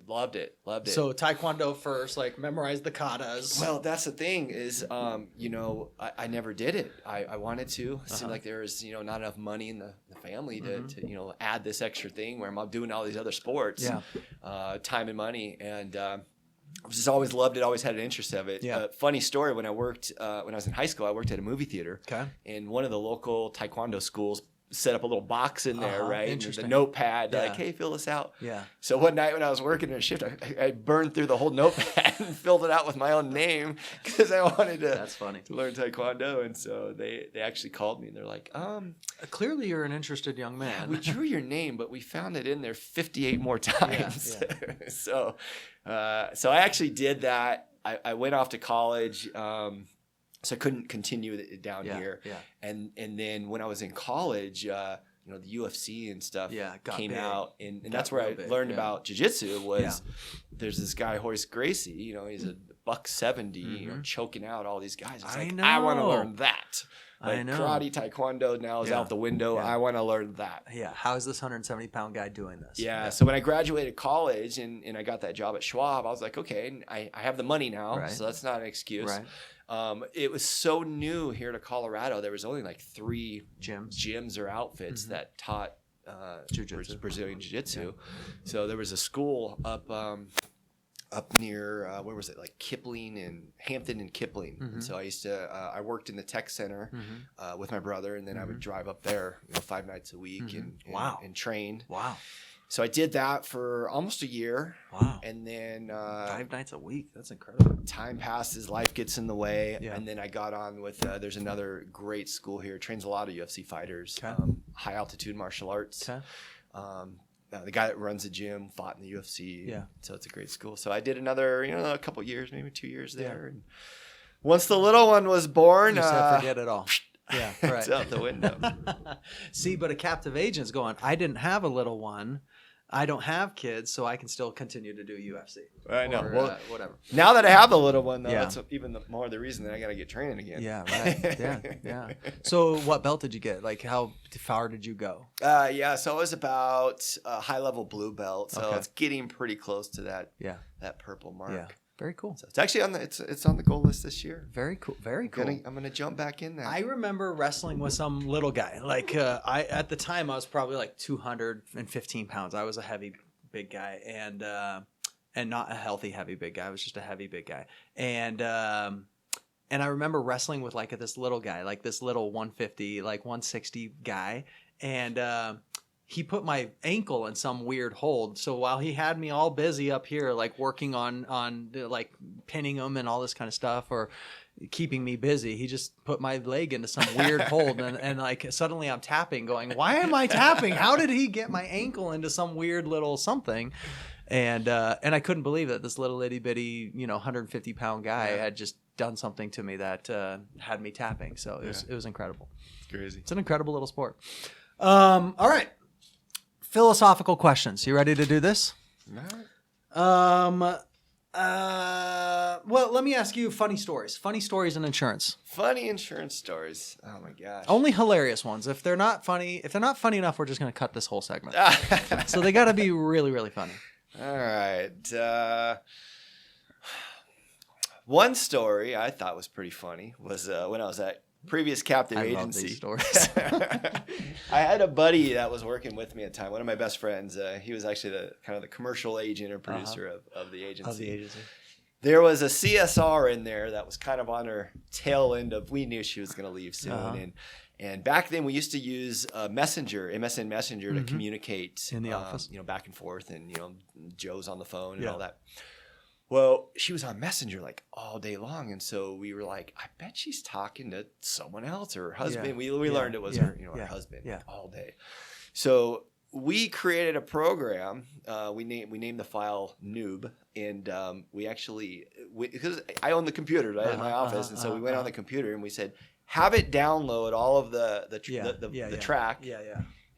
loved it. So Taekwondo first, memorize the katas. Well, that's the thing is, I never did it. I wanted to. It seemed like there was, not enough money in the family to add this extra thing where I'm doing all these other sports, time and money. And I've just always loved it, always had an interest of it. Yeah. Funny story, when I was in high school, I worked at a movie theater. Okay. And one of the local Taekwondo schools set up a little box in there, right? Interesting. And the notepad, hey, fill this out. Yeah. So one night when I was working a shift, I burned through the whole notepad and filled it out with my own name because I wanted to. That's funny. To learn Taekwondo, and so they actually called me and they're like, clearly you're an interested young man. We drew your name, but we found it in there 58 more times. Yeah. So I actually did that. I went off to college. So I couldn't continue it down here. Yeah. And then when I was in college, the UFC and stuff came big. out, and that's where I learned about jiu-jitsu was there's this guy, Horace Gracie, he's a $170, choking out all these guys. It's like, I want to learn that. Like, I know. Karate, Taekwondo now is out the window. I want to learn that. Yeah. How is this 170-pound guy doing this? Yeah. So when I graduated college and I got that job at Schwab, I was like, okay, I have the money now, so that's not an excuse. Right. It was so new here to Colorado. There was only like 3 gyms or outfits that taught Brazilian Jiu-Jitsu. So there was a school up near where was it, like Kipling and Hampton and Kipling. And so I used to I worked in the tech center with my brother, and then I would drive up there 5 nights a week and train. Wow. So I did that for almost a year. Wow. And then 5 nights a week. That's incredible. Time passes, life gets in the way, and then I got on with there's another great school here, trains a lot of UFC fighters, high altitude martial arts. The guy that runs the gym fought in the UFC. Yeah. So it's a great school. So I did another, a couple years, maybe 2 years there. And once the little one was born, you said forget it all. Yeah, right. It's out the window. See, but a captive agent's going, I didn't have a little one. I don't have kids, so I can still continue to do UFC. I know. Or, whatever. Now that I have the little one, though, that's even more the reason that I got to get training again. Yeah, right. Yeah. So what belt did you get? Like, how far did you go? So I was about a high-level blue belt, so it's getting pretty close to that purple mark. Yeah. Very cool. So it's actually it's on the goal list this year. Very cool. Very cool. I'm gonna jump back in there. I remember wrestling with some little guy. Like at the time I was probably like 215 pounds. I was a heavy big guy and not a healthy heavy big guy. I was just a heavy big guy. And I remember wrestling with like this little guy, like this little 150, like 160 guy, and he put my ankle in some weird hold. So while he had me all busy up here, like working on like pinning him and all this kind of stuff, or keeping me busy, he just put my leg into some weird hold. And like suddenly I'm tapping going, why am I tapping? How did he get my ankle into some weird little something? And I couldn't believe that this little itty bitty, 150 pound guy had just done something to me that had me tapping. So it was incredible. It's crazy. It's an incredible little sport. All right. Philosophical questions. You ready to do this? No. Well, let me ask you funny stories. Funny stories in insurance. Funny insurance stories. Oh my gosh. Only hilarious ones. If they're not funny enough, we're just going to cut this whole segment. So they got to be really, really funny. All right. One story I thought was pretty funny was when I was at previous captive agency. Love these stories. I had a buddy that was working with me at the time, one of my best friends. He was actually the commercial agent or producer of the agency. There was a CSR in there that was kind of on her tail end of, we knew she was going to leave soon. And back then we used to use MSN Messenger to communicate in the office, back and forth, and Joe's on the phone and all that. Well, she was on Messenger like all day long, and so we were like, I bet she's talking to someone else or her husband. We learned it was her husband all day. So we created a program. We named the file Noob, and we actually, because I own the computer in my office, and so we went on the computer and we said, have it download all of the track.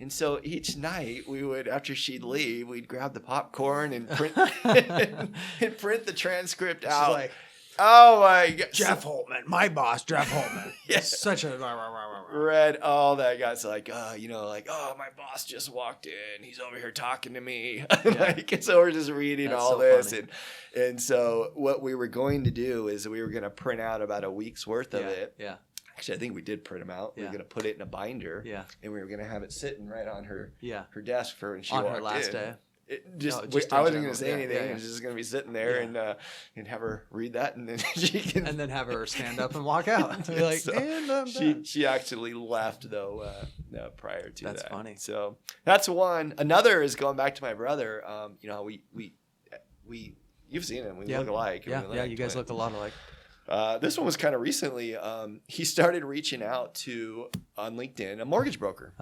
And so each night we would, after she'd leave, we'd grab the popcorn and print and print the transcript out. Like, oh my God. Jeff Holtman, my boss, Jeff Holtman. Such a read all that. Guys like, my boss just walked in. He's over here talking to me. So we're just reading all this. Funny. And so what we were going to do is we were going to print out about a week's worth of it. Yeah. Actually, I think we did print them out. We were going to put it in a binder, and we were going to have it sitting right on her desk for when she walked in. On her last day. I wasn't going to say anything. It was just going to be sitting there and have her read that, and then she can and then have her stand up and walk out. Like, so she actually left though prior to that. That's funny. So that's one. Another is going back to my brother. We you've seen him. We look alike. You guys look a lot alike. This one was kind of recently. He started reaching out to, on LinkedIn, a mortgage broker.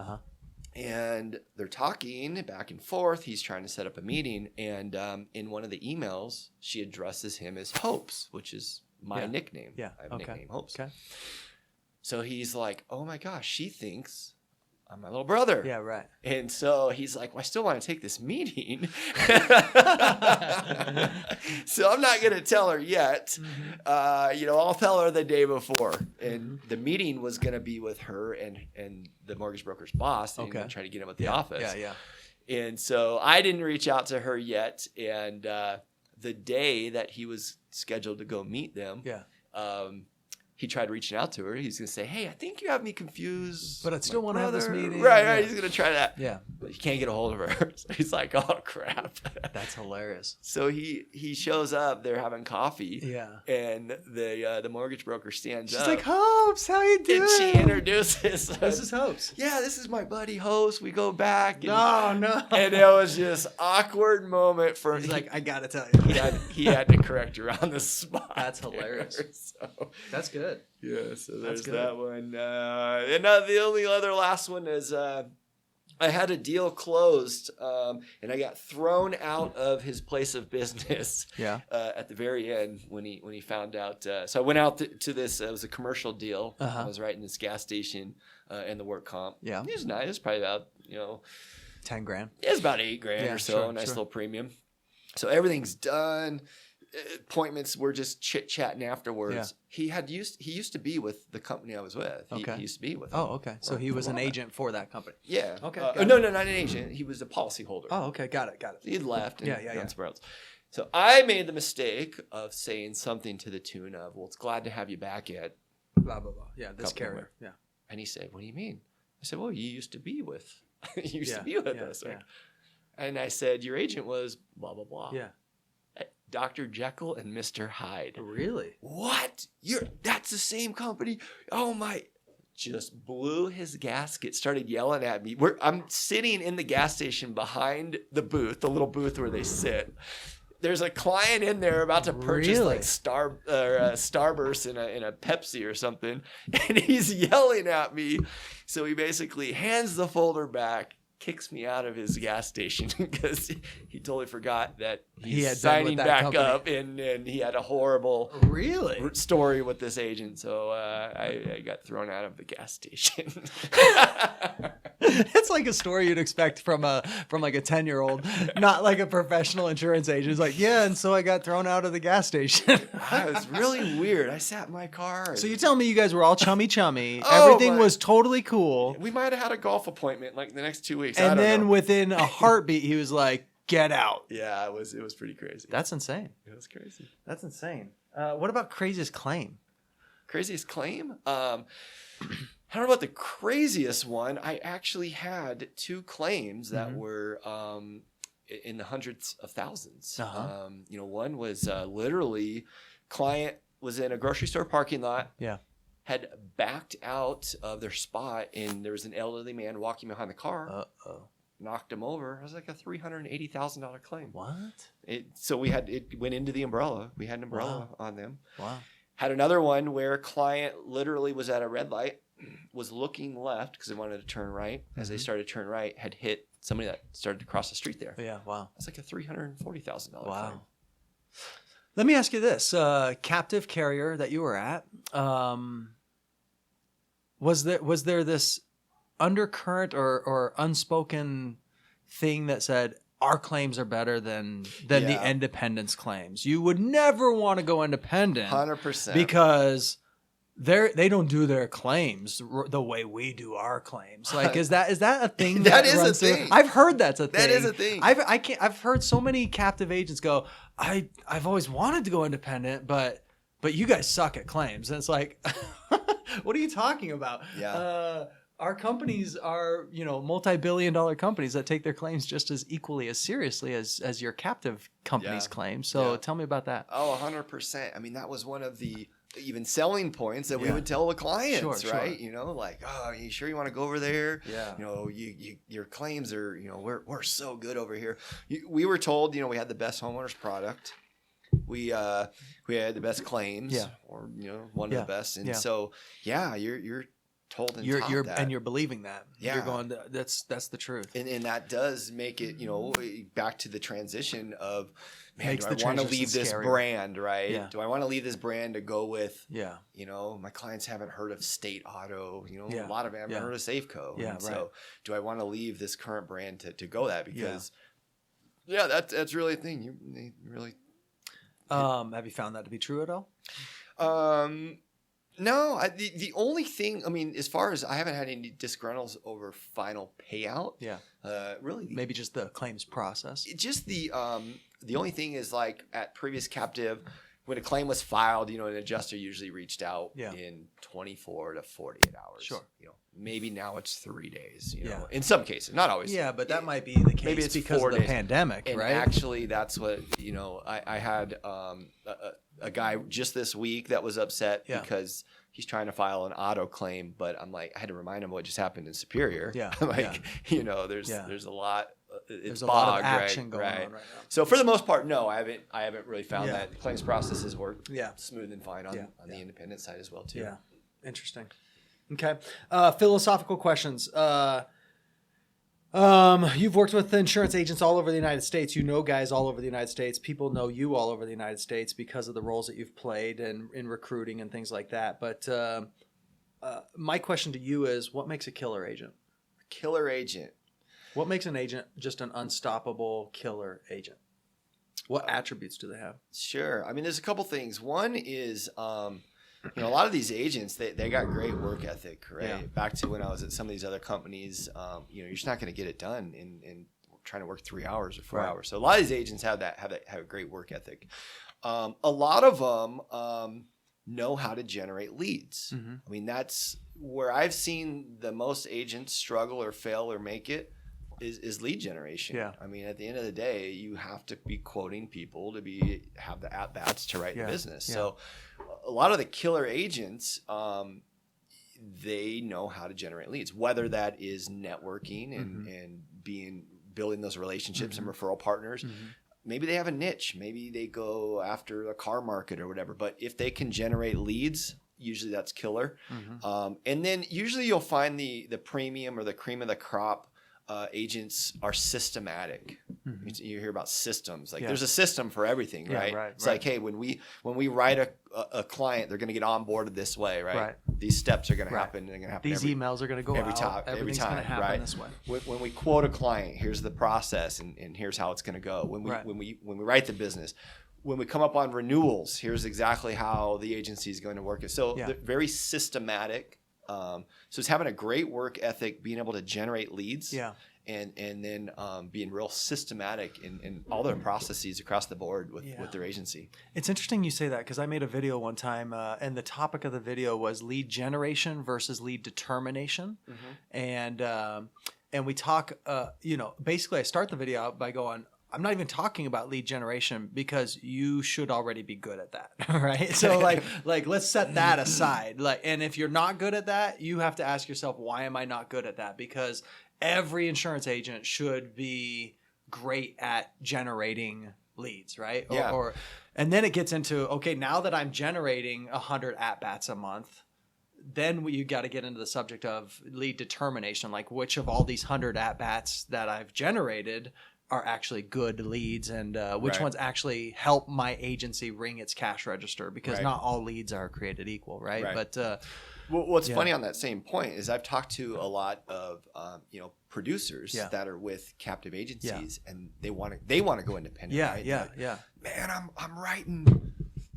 And they're talking back and forth. He's trying to set up a meeting. And in one of the emails, she addresses him as Hopes, which is my nickname. I have a nickname, Hopes. Okay. So he's like, oh my gosh, she thinks I'm my little brother. Yeah, right. And so he's like, well, I still want to take this meeting. So I'm not going to tell her yet. I'll tell her the day before. And the meeting was going to be with her and the mortgage broker's boss. And going to try to get him at the office. Yeah. And so I didn't reach out to her yet. And the day that he was scheduled to go meet them, he tried reaching out to her. He's going to say, hey, I think you have me confused. But I still want to have this meeting. Right. He's going to try that. Yeah. But he can't get a hold of her. So he's like, oh, crap. That's hilarious. So he shows up. They're having coffee. Yeah. And the mortgage broker stands up. She's like, Hopes, how you doing? And she introduces us. This is Hopes. Yeah, this is my buddy Host. We go back. And, no. And it was just awkward moment for He's like, I got to tell you. He had to correct her on the spot. That's hilarious. So, that's good. Yeah, so there's that one. And the only other last one is I had a deal closed, and I got thrown out of his place of business. Yeah. At the very end when he found out. So I went out to this. It was a commercial deal. I was right in this gas station and the work comp. Yeah. It was nice. It was probably about $10,000. It was about $8,000 or so. Nice little premium. So everything's done. Appointments were just chit-chatting afterwards. Yeah. He used to be with the company I was with. He used to be with them. Oh, okay. So he was an agent for that company. Yeah. Okay. No, not an agent. He was a policyholder. Oh, okay. Got it. He had left and gone somewhere else. So I made the mistake of saying something to the tune of, well, it's glad to have you back at blah, blah, blah. Yeah, this carrier. Yeah. And he said, what do you mean? I said, well, you used to be with us. Right? And I said, your agent was blah, blah, blah. Yeah. Dr. Jekyll and Mr. Hyde. Really? What? That's the same company? Oh my! Just blew his gasket. Started yelling at me. I'm sitting in the gas station behind the booth, the little booth where they sit. There's a client in there about to purchase like Starburst in a Pepsi or something, and he's yelling at me. So he basically hands the folder back, kicks me out of his gas station because he totally forgot that he had signing back up, and he had a horrible story with this agent. So I got thrown out of the gas station. It's like a story you'd expect from like a 10-year-old, not like a professional insurance agent. It's like, yeah, and so I got thrown out of the gas station. It was really weird. I sat in my car. So you tell me you guys were all chummy. Everything was totally cool. We might have had a golf appointment like the next 2 weeks. And then within a heartbeat, he was like, get out. Yeah, it was pretty crazy. That's insane. It was crazy. That's insane. What about craziest claim? Craziest claim? I don't know about the craziest one. I actually had 2 claims that were in the hundreds of thousands. One was literally client was in a grocery store parking lot. Yeah. Had backed out of their spot, and there was an elderly man walking behind the car. Knocked him over. It was like a $380,000 claim. What? It went into the umbrella. We had an umbrella on them. Wow. Had another one where a client literally was at a red light, was looking left because they wanted to turn right. As they started to turn right, had hit somebody that started to cross the street there. Yeah, wow. That's like a $340,000 claim. Wow. Let me ask you this. Captive carrier that you were at, was there this undercurrent or unspoken thing that said our claims are better than the independent's claims? You would never want to go independent. 100%. Because they don't do their claims the way we do our claims. Like, is that a thing? That is a thing. I've heard that's a thing. That is a thing. I've heard so many captive agents go, I've always wanted to go independent, but you guys suck at claims. And it's like, what are you talking about? Yeah. Our companies are, multi-billion-dollar companies that take their claims just as equally as seriously as your captive company's claims. So tell me about that. Oh, 100%. I mean, that was one of the even selling points that we would tell the clients, right? Sure. Like, oh, are you sure you want to go over there? Yeah. Your claims are, we're so good over here. We were told, we had the best homeowners product. We had the best claims, or one of the best, and so you're told and you're taught that. And you're believing that. Yeah. You're going, that's the truth. And that does make it, back to the transition of, man, Makes do I want to leave this scarier. brand, right? Yeah. Do I want to leave this brand to go with, Yeah. my clients haven't heard of State Auto, Yeah. a lot of them haven't heard of Safeco. Yeah, And right. so do I want to leave this current brand to go that? Because, that's really a thing. You really... Have you found that to be true at all? No, the only thing, as far as I haven't had any disgruntles over final payout. Yeah. Really. Maybe just the claims process. Just the only thing is, like, at previous captive, when a claim was filed, an adjuster usually reached out in 24 to 48 hours. Sure. Maybe now it's 3 days, Yeah. in some cases, not always. Yeah, but that might be the case maybe it's because 4 of the days. pandemic, And right? actually, that's what, I had a guy just this week that was upset because he's trying to file an auto claim, but I'm like, I had to remind him what just happened in Superior. Yeah. There's a lot. There's a lot of action going on right now. So for the most part, no, I haven't really found that. The claims processes work smooth and fine on the independent side as well too. Yeah, interesting. Okay, philosophical questions. You've worked with insurance agents all over the United States. You know guys all over the United States. People know you all over the United States because of the roles that you've played and in recruiting and things like that. But my question to you is, what makes a killer agent? A killer agent. What makes an agent just an unstoppable killer agent? What attributes do they have? Sure. There's a couple things. One is, a lot of these agents, they got great work ethic, right? Yeah. Back to when I was at some of these other companies, you're just not going to get it done in trying to work 3 hours or 4 hours. So a lot of these agents have a great work ethic. A lot of them know how to generate leads. Mm-hmm. That's where I've seen the most agents struggle or fail or make it. Is lead generation. Yeah. At the end of the day, you have to be quoting people to have the at-bats to write the business. Yeah. So a lot of the killer agents, they know how to generate leads, whether that is networking and building those relationships and referral partners. Maybe they have a niche. Maybe they go after the car market or whatever. But if they can generate leads, usually that's killer. And then usually you'll find the premium or the cream of the crop agents are systematic. You hear about systems. There's a system for everything, right? It's like, hey, when we write a client, they're going to get onboarded this way, right? These steps are going to happen. They're going to happen. These emails are going to go every out. time. Everything's going to happen this way. When we quote a client, here's the process, and here's how it's going to go. When we write the business. When we come up on renewals, here's exactly how the agency is going to work it. So they're very systematic. So it's having a great work ethic, being able to generate leads, and then being real systematic in all their processes across the board with their agency. It's interesting you say that because I made a video one time, and the topic of the video was lead generation versus lead determination, and we talk. Basically, I start the video out by going, I'm not even talking about lead generation because you should already be good at that, right? So like let's set that aside. And if you're not good at that, you have to ask yourself, why am I not good at that? Because every insurance agent should be great at generating leads, right? Yeah. And then it gets into, okay, now that I'm generating 100 at-bats a month, then you got to get into the subject of lead determination, like which of all these 100 at-bats that I've generated are actually good leads, and which ones actually help my agency ring its cash register, because not all leads are created equal, right? But what's funny on that same point is I've talked to a lot of producers that are with captive agencies, and they want to go independent. Man, I'm writing.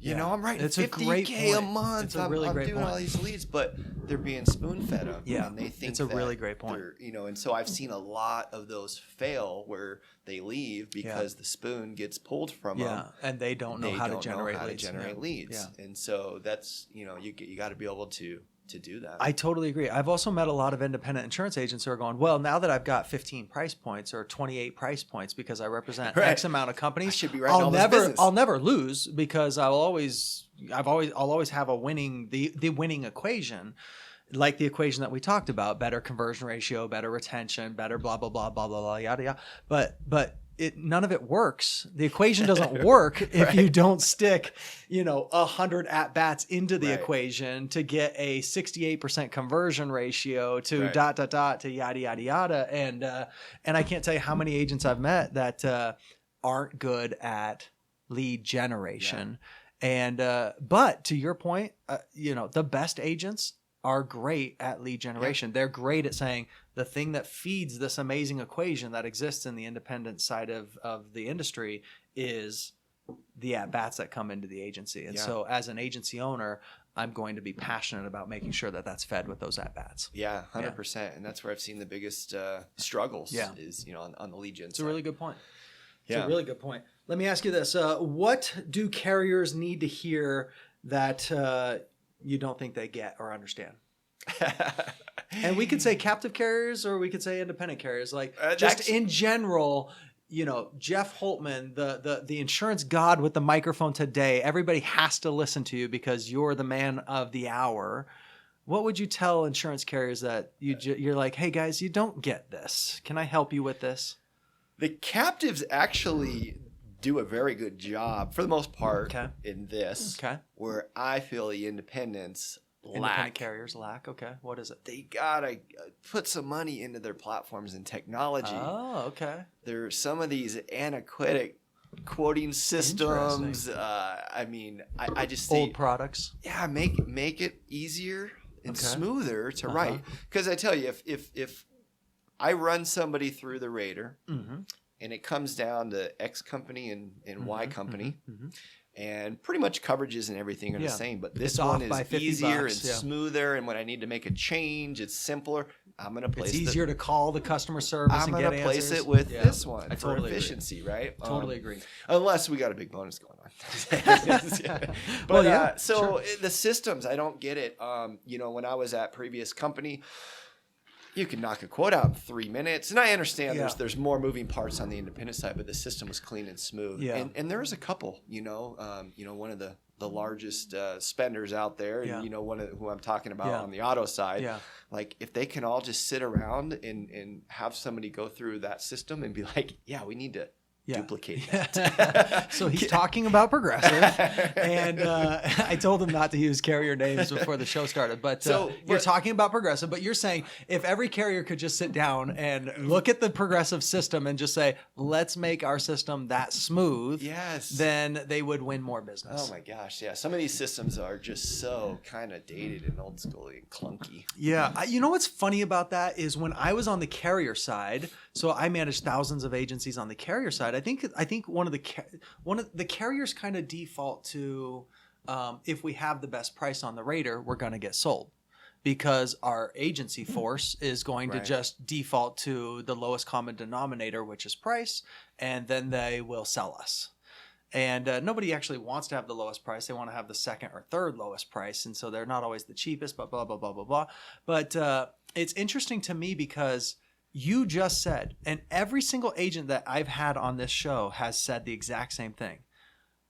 I'm writing $50K a month. It's a really great doing point. all these leads, but they're being spoon-fed them. Yeah, and they think it's a really great point. And so I've seen a lot of those fail where they leave because the spoon gets pulled from them. And they don't know how to generate leads. Yeah. And so that's you got to be able to do that. I totally agree. I've also met a lot of independent insurance agents who are going, well, now that I've got 15 price points or 28 price points because I represent X amount of companies, I should be writing all this business. I'll never lose because I'll always have a winning, the winning equation, like the equation that we talked about: better conversion ratio, better retention, better blah blah blah blah blah blah yada yada. But none of it works. The equation doesn't work if you don't stick, 100 at-bats into the equation to get a 68% conversion ratio to ... to yada, yada, yada. And I can't tell you how many agents I've met that aren't good at lead generation. And but to your point, the best agents are great at lead generation. They're great at saying the thing that feeds this amazing equation that exists in the independent side of the industry is the at-bats that come into the agency. And so as an agency owner, I'm going to be passionate about making sure that that's fed with those at-bats. Yeah, 100%. And that's where I've seen the biggest struggles is, on the lead gen It's side. a really good point. It's a really good point. Let me ask you this. What do carriers need to hear that you don't think they get or understand? And we could say captive carriers or we could say independent carriers. Like just in general, Jeff Holtman, the insurance god with the microphone today, everybody has to listen to you because you're the man of the hour. What would you tell insurance carriers that you're like, hey guys, you don't get this. Can I help you with this? The captives actually do a very good job for the most part in this. Where I feel the independent carriers lack. Okay. What is it? They gotta put some money into their platforms and technology. Oh, okay. There's some of these antiquated quoting systems. I just see old products. Yeah, make it easier and smoother to write. Because I tell you, if I run somebody through the rater and it comes down to X company and Y company, and pretty much coverages and everything are the same, but this one is easier and smoother. And when I need to make a change, it's simpler. I'm going to place it. It's easier to call the customer service and get answers. I'm going to place it with this one for totally efficiency, agree. Right? Totally agree. Unless we got a big bonus going on. But the systems, I don't get it. When I was at previous company, you can knock a quote out in 3 minutes. And I understand there's more moving parts on the independent side, but the system was clean and smooth. Yeah. And there was a couple, one of the largest spenders out there, and one of who I'm talking about on the auto side. Yeah. Like if they can all just sit around and have somebody go through that system and be like, we need to duplicate that. So he's talking about Progressive, and I told him not to use carrier names before the show started. But we're talking about Progressive. But you're saying if every carrier could just sit down and look at the Progressive system and just say, "Let's make our system that smooth," then they would win more business. Oh my gosh, yeah. Some of these systems are just so kind of dated and old school and clunky. Yeah, you know what's funny about that is when I was on the carrier side. So I manage thousands of agencies on the carrier side. I think one of the carriers kind of default to if we have the best price on the rater, we're going to get sold because our agency force is going to just default to the lowest common denominator, which is price, and then they will sell us. And nobody actually wants to have the lowest price. They want to have the second or third lowest price, and so they're not always the cheapest. But blah blah blah blah blah. But it's interesting to me because you just said, and every single agent that I've had on this show has said the exact same thing.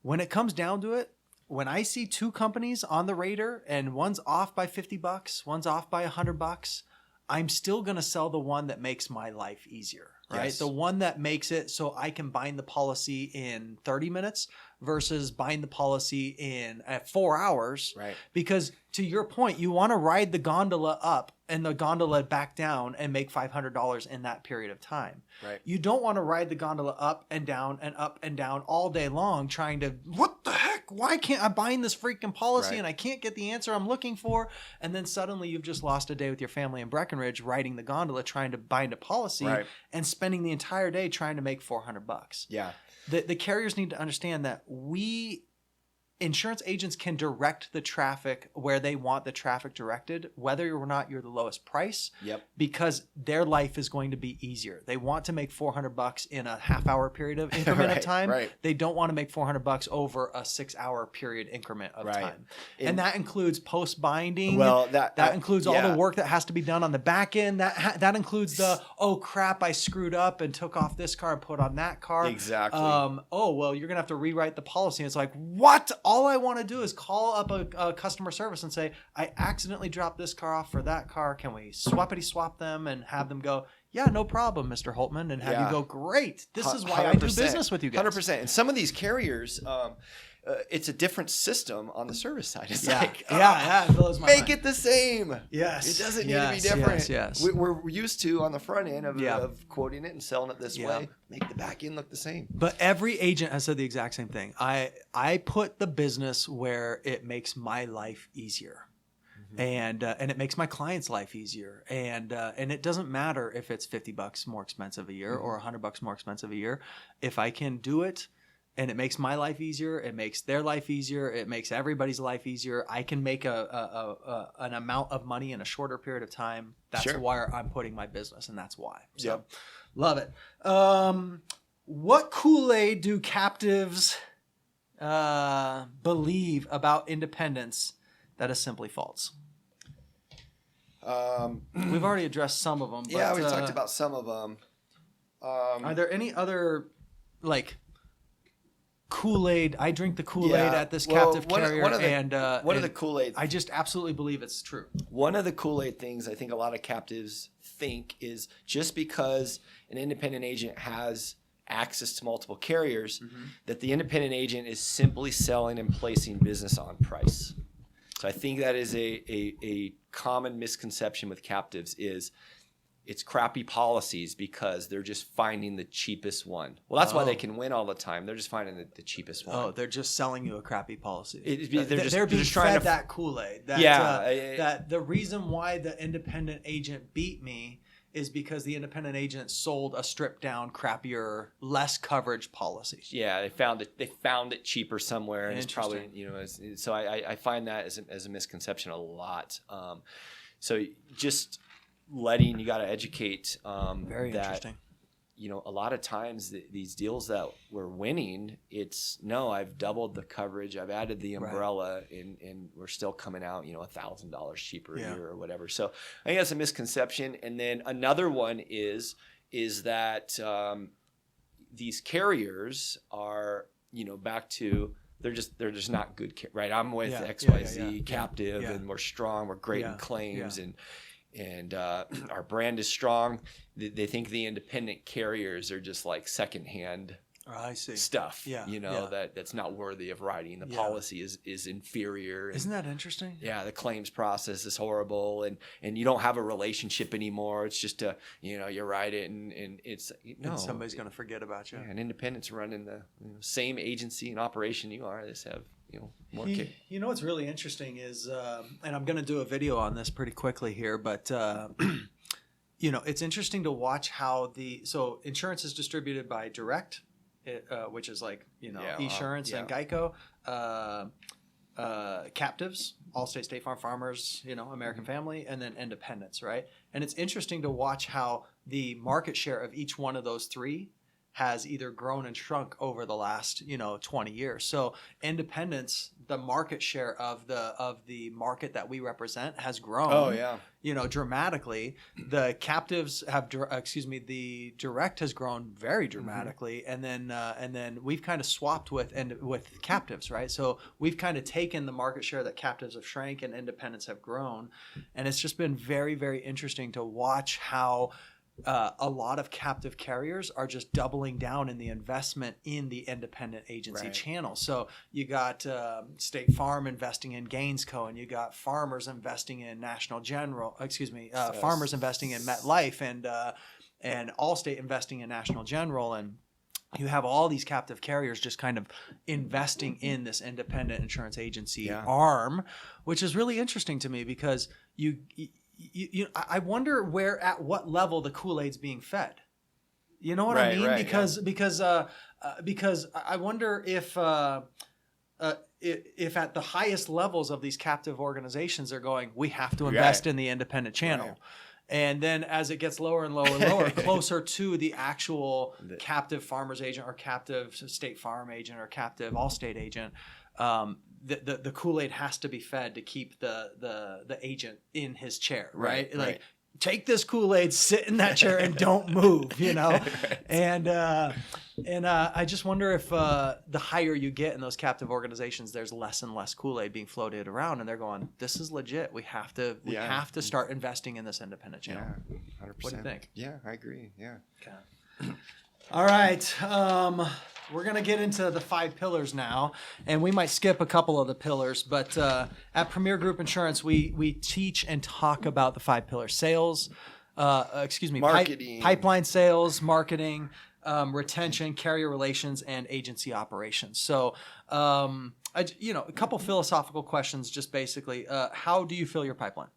When it comes down to it, when I see two companies on the rater and one's off by $50, one's off by $100, I'm still going to sell the one that makes my life easier, right? Yes. The one that makes it so I can bind the policy in 30 minutes versus bind the policy in 4 hours. Right. Because to your point, you want to ride the gondola up and the gondola back down and make $500 in that period of time. Right. You don't want to ride the gondola up and down all day long trying to, what the heck? Why can't I bind this freaking policy and I can't get the answer I'm looking for? And then suddenly you've just lost a day with your family in Breckenridge riding the gondola trying to bind a policy and spending the entire day trying to make $400. Yeah. The carriers need to understand that insurance agents can direct the traffic where they want the traffic directed, whether or not you're the lowest price, because their life is going to be easier. They want to make $400 in a half-hour period of increment of time. Right. They don't want to make $400 over a 6-hour period increment of time. And that includes post-binding. Well, that includes all the work that has to be done on the back end. That includes the, oh crap, I screwed up and took off this car and put on that car. Exactly. Oh, well, you're going to have to rewrite the policy. And it's like, what? all I want to do is call up a customer service and say, I accidentally dropped this car off for that car. Can we swap them and have them go, yeah, no problem, Mr. Holtman, and have you go, great. This is why I do business with you guys. 100%. And some of these carriers, it's a different system on the service side. It's it blows my mind. It the same. Yes. It doesn't need to be different. Yes. We're used to on the front end of quoting it and selling it this way, make the back end look the same. But every agent has said the exact same thing. I put the business where it makes my life easier. And it makes my client's life easier. And it doesn't matter if it's $50 more expensive a year or $100 more expensive a year. If I can do it and it makes my life easier, it makes their life easier, it makes everybody's life easier, I can make an amount of money in a shorter period of time. That's why I'm putting my business, and that's why. So love it. What Kool-Aid do captives believe about independence that is simply false? We've already addressed some of them. But, we talked about some of them. Are there any other Kool-Aid? I drink the Kool-Aid at this captive carrier, one of the Kool-Aid. I just absolutely believe it's true. One of the Kool-Aid things I think a lot of captives think is just because an independent agent has access to multiple carriers, that the independent agent is simply selling and placing business on price. So I think that is a common misconception with captives is it's crappy policies because they're just finding the cheapest one. Well, that's why they can win all the time. They're just finding the cheapest one. Oh, they're just selling you a crappy policy. They're being trying fed that Kool-Aid. That the reason why the independent agent beat me is because the independent agent sold a stripped down, crappier, less coverage policy. Yeah, they found it cheaper somewhere, and it's probably so I find that as a misconception a lot. So just you got to educate. Very interesting. A lot of times these deals that we're winning, I've doubled the coverage, I've added the umbrella, and we're still coming out, $1,000 cheaper a year or whatever. So I think that's a misconception. And then another one is that these carriers are, back to they're just not good, right? I'm with XYZ captive, and we're strong, we're great in claims, and our brand is strong. They think the independent carriers are just like secondhand stuff, that's not worthy of writing. The policy is inferior. Isn't that interesting? Yeah, the claims process is horrible, and you don't have a relationship anymore. It's just you write it and it's and somebody's going to forget about you. Yeah, and independents running the same agency and operation you are. They just have more. What's really interesting is, and I'm going to do a video on this pretty quickly here, but it's interesting to watch how so insurance is distributed by direct. Which is Esurance and Geico, captives, Allstate, State Farm, Farmers, American Family, and then independents, right? And it's interesting to watch how the market share of each one of those three has either grown and shrunk over the last 20 years. So independents, the market share of the market that we represent has grown. Dramatically. The captives have the direct has grown very dramatically, and then we've kind of swapped with captives, right? So we've kind of taken the market share that captives have shrank and independents have grown, and it's just been very, very interesting to watch how a lot of captive carriers are just doubling down in the investment in the independent agency channel. So you got State Farm investing in Gainesco, and you got Farmers investing in Farmers investing in MetLife, and Allstate investing in National General, and you have all these captive carriers just kind of investing in this independent insurance agency arm, which is really interesting to me because I wonder at what level the Kool-Aid's being fed. You know what I mean? Because I wonder if at the highest levels of these captive organizations are going, we have to invest in the independent channel. And then as it gets lower and lower and lower, closer to the actual captive Farmers agent or captive State Farm agent or captive Allstate agent, the Kool-Aid has to be fed to keep the agent in his chair, right? take this Kool-Aid, sit in that chair, and don't move, you know? Right. And I just wonder if the higher you get in those captive organizations, there's less and less Kool-Aid being floated around, and they're going, "This is legit. We have to start investing in this independent channel." Yeah, 100%. What do you think? Yeah, I agree. Yeah. Okay. All right. We're going to get into the 5 pillars now, and we might skip a couple of the pillars, but at Premier Group Insurance, we teach and talk about the 5 pillars: sales, marketing, pipeline sales, marketing, retention, carrier relations, and agency operations. So, a couple philosophical questions, just basically, how do you fill your pipeline?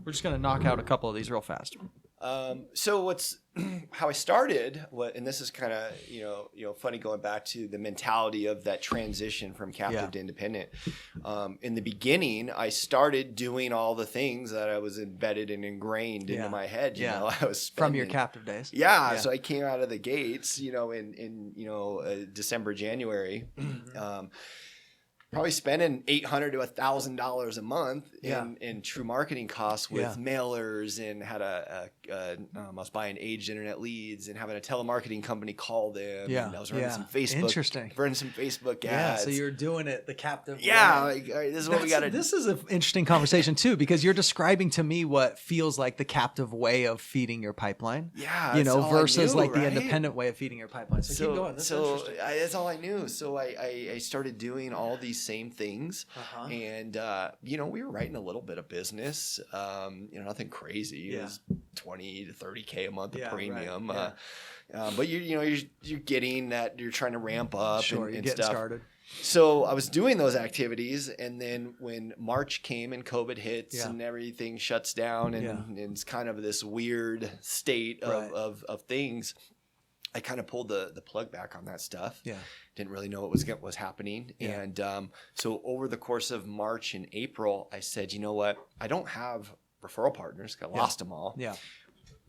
We're just going to knock out a couple of these real fast. So how I started, and this is kind of funny going back to the mentality of that transition from captive to independent. In the beginning, I started doing all the things that I was embedded and ingrained into my head. You know, I was from your captive days. Yeah, so I came out of the gates, in December, January. Probably spending $800 to $1,000 a month in true marketing costs with mailers, and had I was buying aged internet leads and having a telemarketing company call them. Yeah, and I was running some Facebook, running some Facebook ads. Yeah, so you're doing it the captive. Yeah, like, all right, this is what we got to do. This is an interesting conversation too, because you're describing to me what feels like the captive way of feeding your pipeline. Yeah, versus knew, like the right? independent way of feeding your pipeline. So keep going. That's all I knew. So I started doing all these same things, and we were writing a little bit of business, nothing crazy. It was $20 to $30K a month of premium, right. But you're getting that, you're trying to ramp up and getting stuff. Started. So I was doing those activities, and then when March came and COVID hits and everything shuts down, and it's kind of this weird state of things, I kind of pulled the plug back on that stuff. Yeah. Didn't really know what was happening. Yeah. And so over the course of March and April, I said, you know what? I don't have referral partners. I lost them all. Yeah.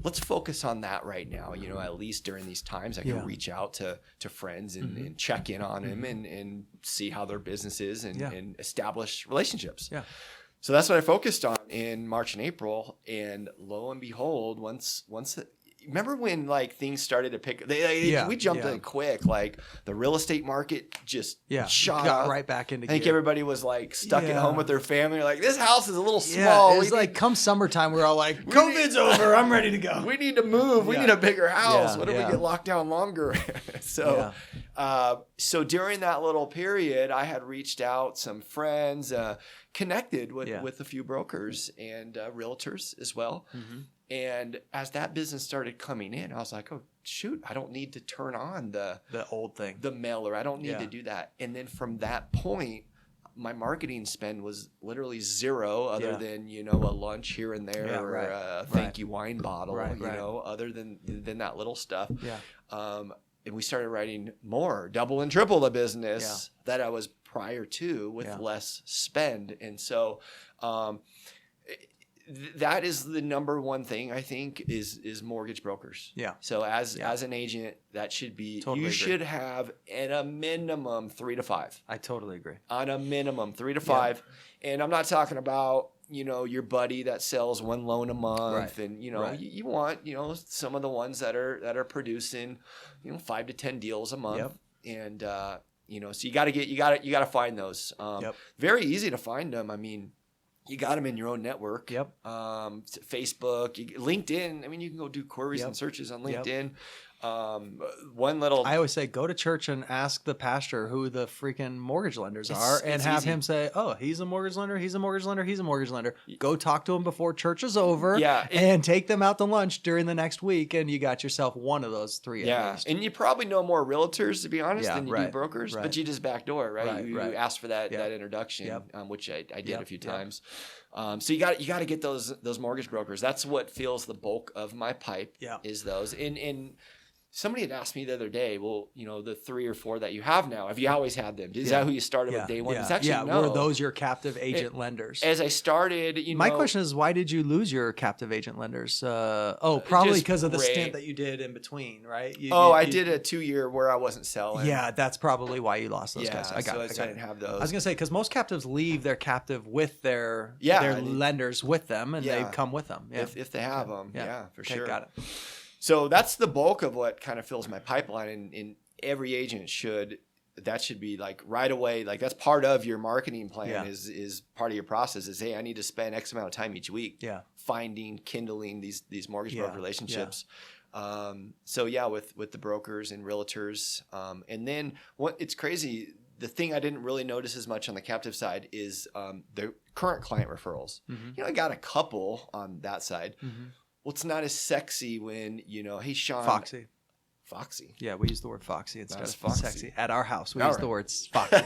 Let's focus on that right now. At least during these times, I can reach out to friends and check in on them and see how their business is and establish relationships. Yeah. So that's what I focused on in March and April. And lo and behold, once remember when like things started to pick? We jumped in quick. Like the real estate market just shot got up. Right back into. I think everybody was like stuck at home with their family. Like, this house is a little small. It was like come summertime, we're all like, COVID's over. I'm ready to go. We need to move. We need a bigger house. What if we get locked down longer? So during that little period, I had reached out some friends, connected with a few brokers and realtors as well. Mm-hmm. And as that business started coming in, I was like, oh, shoot, I don't need to turn on the old thing, the mailer. I don't need to do that. And then from that point, my marketing spend was literally zero, other than, a lunch here and there, or a thank you wine bottle, other than that little stuff. Yeah. And we started writing more, double and triple the business that I was prior to with less spend. And so, that is the number one thing I think is mortgage brokers. Yeah. So as an agent, that should be, should have at a minimum 3 to 5. I totally agree. On a minimum 3 to 5. And I'm not talking about, your buddy that sells one loan a month, and you want, some of the ones that are producing, 5 to 10 deals a month. And so you got to find those. Very easy to find them. I mean, you got them in your own network. Yep. Facebook, LinkedIn. I mean, you can go do queries and searches on LinkedIn. I always say, go to church and ask the pastor who the freaking mortgage lenders are, and have him say, oh, he's a mortgage lender, he's a mortgage lender, he's a mortgage lender. Go talk to him before church is over, and take them out to lunch during the next week, and you got yourself one of those 3 at least. And you probably know more realtors, to be honest, than you do brokers, but you just backdoor, right? You ask for that introduction, which I did a few times. So you got to get those mortgage brokers. That's what fills the bulk of my pipe, is those. And somebody had asked me the other day, well, the 3 or 4 that you have now, have you always had them? Is that who you started with day one? It's actually no. Were those your captive agent lenders? As I started, my question is, why did you lose your captive agent lenders? Probably because of the stint that you did in between, right? I did a 2-year where I wasn't selling. Yeah, that's probably why you lost those guys. I didn't have those. I was gonna say, because most captives leave their captive with their lenders with them, and they come with them. Yeah. If they have them, for sure. Got it. So that's the bulk of what kind of fills my pipeline, and every agent should be like right away. Like that's part of your marketing plan is part of your process is, hey, I need to spend X amount of time each week kindling these mortgage broker relationships. With the brokers and realtors. And then it's crazy. The thing I didn't really notice as much on the captive side is the current client referrals. Mm-hmm. I got a couple on that side. Mm-hmm. Well, it's not as sexy when, hey, Sean. Foxy. Yeah, we use the word foxy instead of sexy. At our house, we use the word foxy.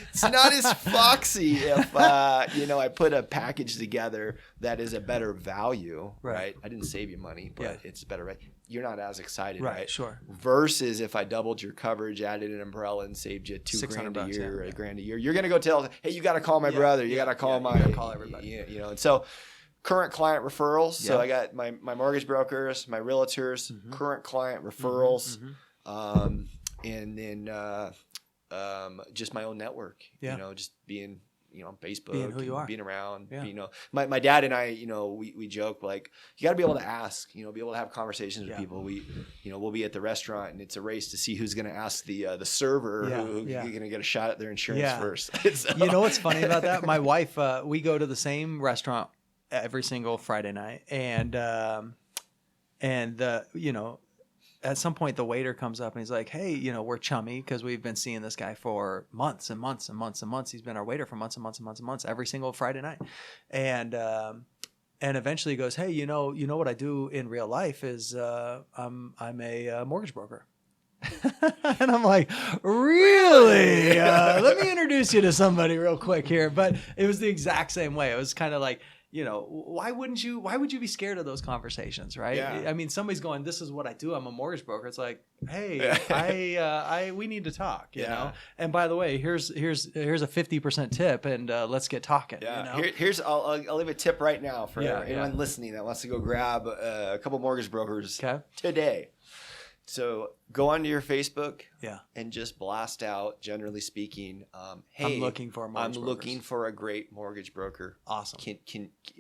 It's not as foxy if, I put a package together that is a better value, right? I didn't save you money, but it's better, right? You're not as excited, right? Sure. Versus if I doubled your coverage, added an umbrella, and saved you $2,000 a year or $1,000 a year, you're going to go tell, hey, you got to call my brother. You got to call my, you got to call everybody. And so current client referrals. So I got my mortgage brokers, my realtors, current client referrals, and then just my own network. Just being Facebook, being who you are, being around. My dad and I, we joke like you got to be able to ask. Be able to have conversations with people. We'll be at the restaurant and it's a race to see who's going to ask the server who's going to get a shot at their insurance first. So. You know what's funny about that? My wife, we go to the same restaurant every single Friday night, and at some point the waiter comes up and he's like, hey, we're chummy because we've been seeing this guy for months and months and months and months. He's been our waiter for months and months and months and months every single Friday night. And eventually he goes, hey, you know what I do in real life is I'm a mortgage broker. And I'm like, really? Let me introduce you to somebody real quick here. But it was the exact same way. It was kind of like, why would you be scared of those conversations, right? Yeah. I mean, somebody's going, this is what I do. I'm a mortgage broker. It's like, hey, we need to talk, you know? And by the way, here's a 50% tip and let's get talking. Yeah. I'll leave a tip right now for anyone listening that wants to go grab a couple mortgage brokers today. So go onto your Facebook and just blast out, generally speaking, hey, I'm looking for a great mortgage broker. Awesome.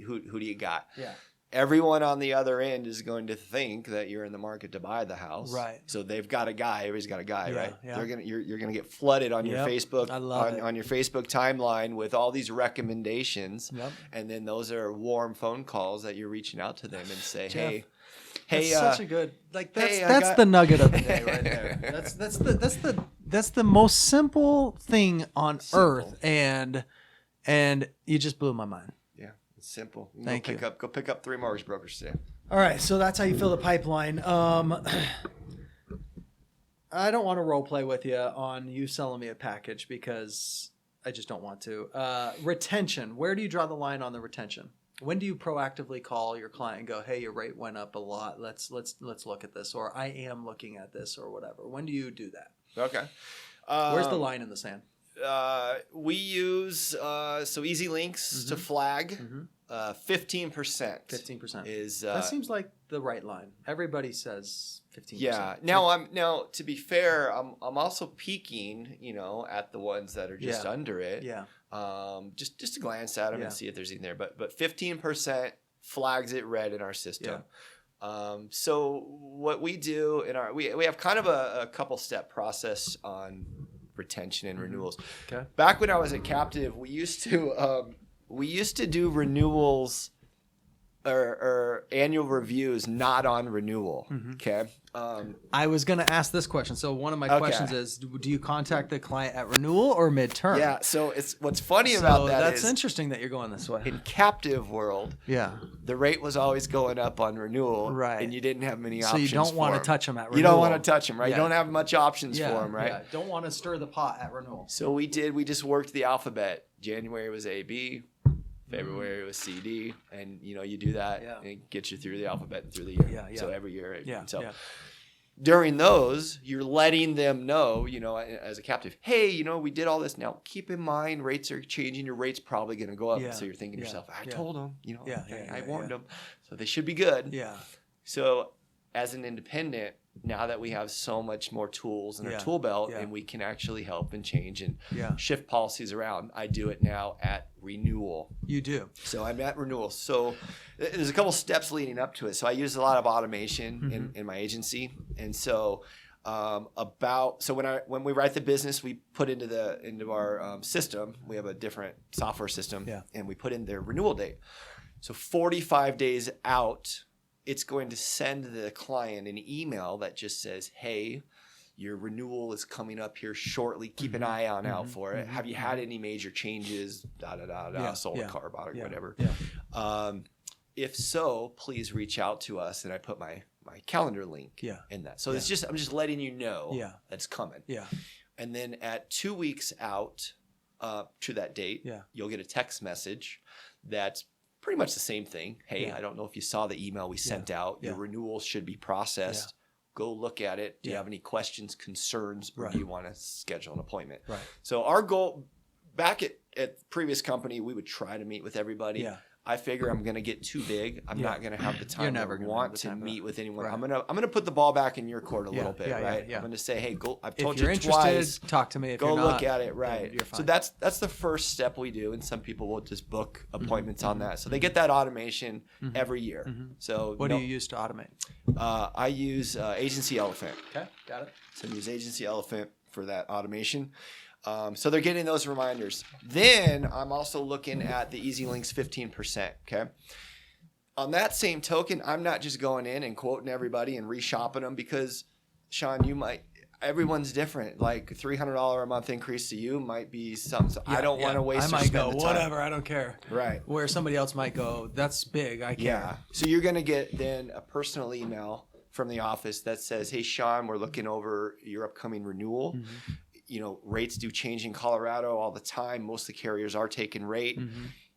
Who do you got? Yeah. Everyone on the other end is going to think that you're in the market to buy the house. Right. So they've got a guy. Everybody's got a guy, right? Yeah. You're gonna get flooded on your Facebook on your Facebook timeline with all these recommendations. Yep. And then those are warm phone calls that you're reaching out to them and say, Jeff, hey, that's such a good that's the nugget of the day right there. That's the most simple thing on earth, and you just blew my mind. Yeah, it's simple. Thank you. Go pick up 3 mortgage brokers today. All right, so that's how you fill the pipeline. I don't want to role play with you on you selling me a package because I just don't want to. Retention. Where do you draw the line on the retention? When do you proactively call your client and go, hey, your rate went up a lot. Let's look at this, or I am looking at this, or whatever. When do you do that? Okay. Where's the line in the sand? We use easy links to flag. 15%. 15% is that seems like the right line. Everybody says 15%. Yeah. Now to be fair, I'm also peeking, at the ones that are just under it. Yeah. Just to glance at them and see if there's anything there. But 15% flags it red in our system. Yeah. So what we do we have kind of a couple step process on retention and renewals. Okay. Back when I was at Captive, we used to do renewals or annual reviews not on renewal. Okay. I was going to ask this question. So one of my questions is, do you contact the client at renewal or midterm? Yeah. So what's funny about that that's is interesting that you're going this way. In Captive world, the rate was always going up on renewal, right? And you didn't have many options. So you don't want to touch them at renewal. You don't want to touch them, right? Yeah. You don't have much options for them, right? Yeah. Don't want to stir the pot at renewal. So we just worked the alphabet. January was A, B. February was CD, and you do that and it gets you through the alphabet and through the year. So every year. during those, you're letting them know, as a captive, hey, we did all this. Now, keep in mind, rates are changing. Your rate's probably going to go up. Yeah. So you're thinking to yourself, I told them, I warned them. So they should be good. Yeah. So as an independent, now that we have so much more tools in our tool belt and we can actually help and change and shift policies around, I do it now at renewal. You do. So I'm at renewal. So there's a couple steps leading up to it. So I use a lot of automation in my agency. And so when we write the business, we put into our system, we have a different software system and we put in their renewal date. So 45 days out, it's going to send the client an email that just says, hey, your renewal is coming up here shortly. Keep an eye out for it. Have you had any major changes? Sold a car, bought it, whatever. Yeah. If so, please reach out to us. And I put my calendar link in that. So I'm just letting you know that's coming. Yeah. And then at 2 weeks out to that date, you'll get a text message that's pretty much the same thing. Hey, I don't know if you saw the email we sent out. Your renewal should be processed. Yeah. Go look at it. Do you have any questions, concerns, or do you want to schedule an appointment? Right. So our goal back at previous company, we would try to meet with everybody. Yeah. I figure I'm going to get too big. I'm not going to have the time to want to meet with anyone. Right. I'm going to put the ball back in your court a little bit, right? Yeah. I'm going to say, hey, go. I've told you twice. If you're interested, talk to me. If go you're not, look at it, right? You're fine. So that's the first step we do, and some people will just book appointments on that. So they get that automation every year. So what do you use to automate? I use Agency Elephant. Okay, got it. So I use Agency Elephant for that automation. So they're getting those reminders. Then I'm also looking at the Easy Links 15%. Okay. On that same token, I'm not just going in and quoting everybody and reshopping them because, Sean, everyone's different. Like $300 a month increase to you might be something. So I don't want to waste. I might go whatever. I don't care. Right. Where somebody else might go, that's big. I care. Yeah. So you're gonna get then a personal email from the office that says, "Hey, Sean, we're looking over your upcoming renewal." Rates do change in Colorado all the time. Most of the carriers are taking rate.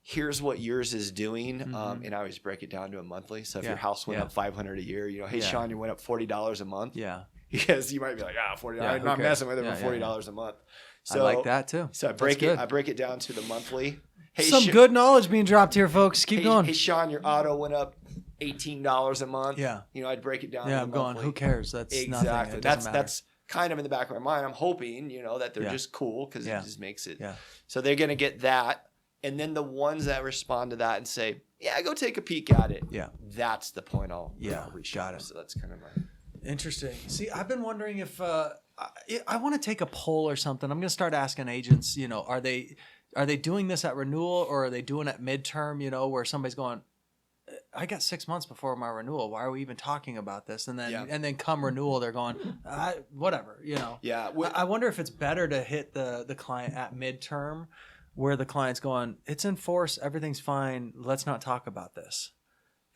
Here's what yours is doing. And I always break it down to a monthly. So if your house went up $500 a year, hey, Sean, you went up $40 a month. Yeah. Because you might be like, $40. I'm not messing with it for $40 a month. So I like that too. So I break it down to the monthly. Hey, some good knowledge being dropped here, folks. Keep going. Hey, Sean, your auto went up $18 a month. Yeah. I'd break it down. Yeah, I'm going, who cares? That's exactly. Nothing. That's kind of in the back of my mind. I'm hoping, that they're just cool because it just makes it. Yeah. So they're going to get that. And then the ones that respond to that and say, go take a peek at it. Yeah. That's the point I'll reach out. So that's kind of my. Interesting. See, I've been wondering if I want to take a poll or something. I'm going to start asking agents, are they doing this at renewal or are they doing it at midterm, where somebody's going, I got 6 months before my renewal. Why are we even talking about this? And then come renewal, they're going, whatever, Yeah. I wonder if it's better to hit the client at midterm where the client's going, it's in force, everything's fine, let's not talk about this.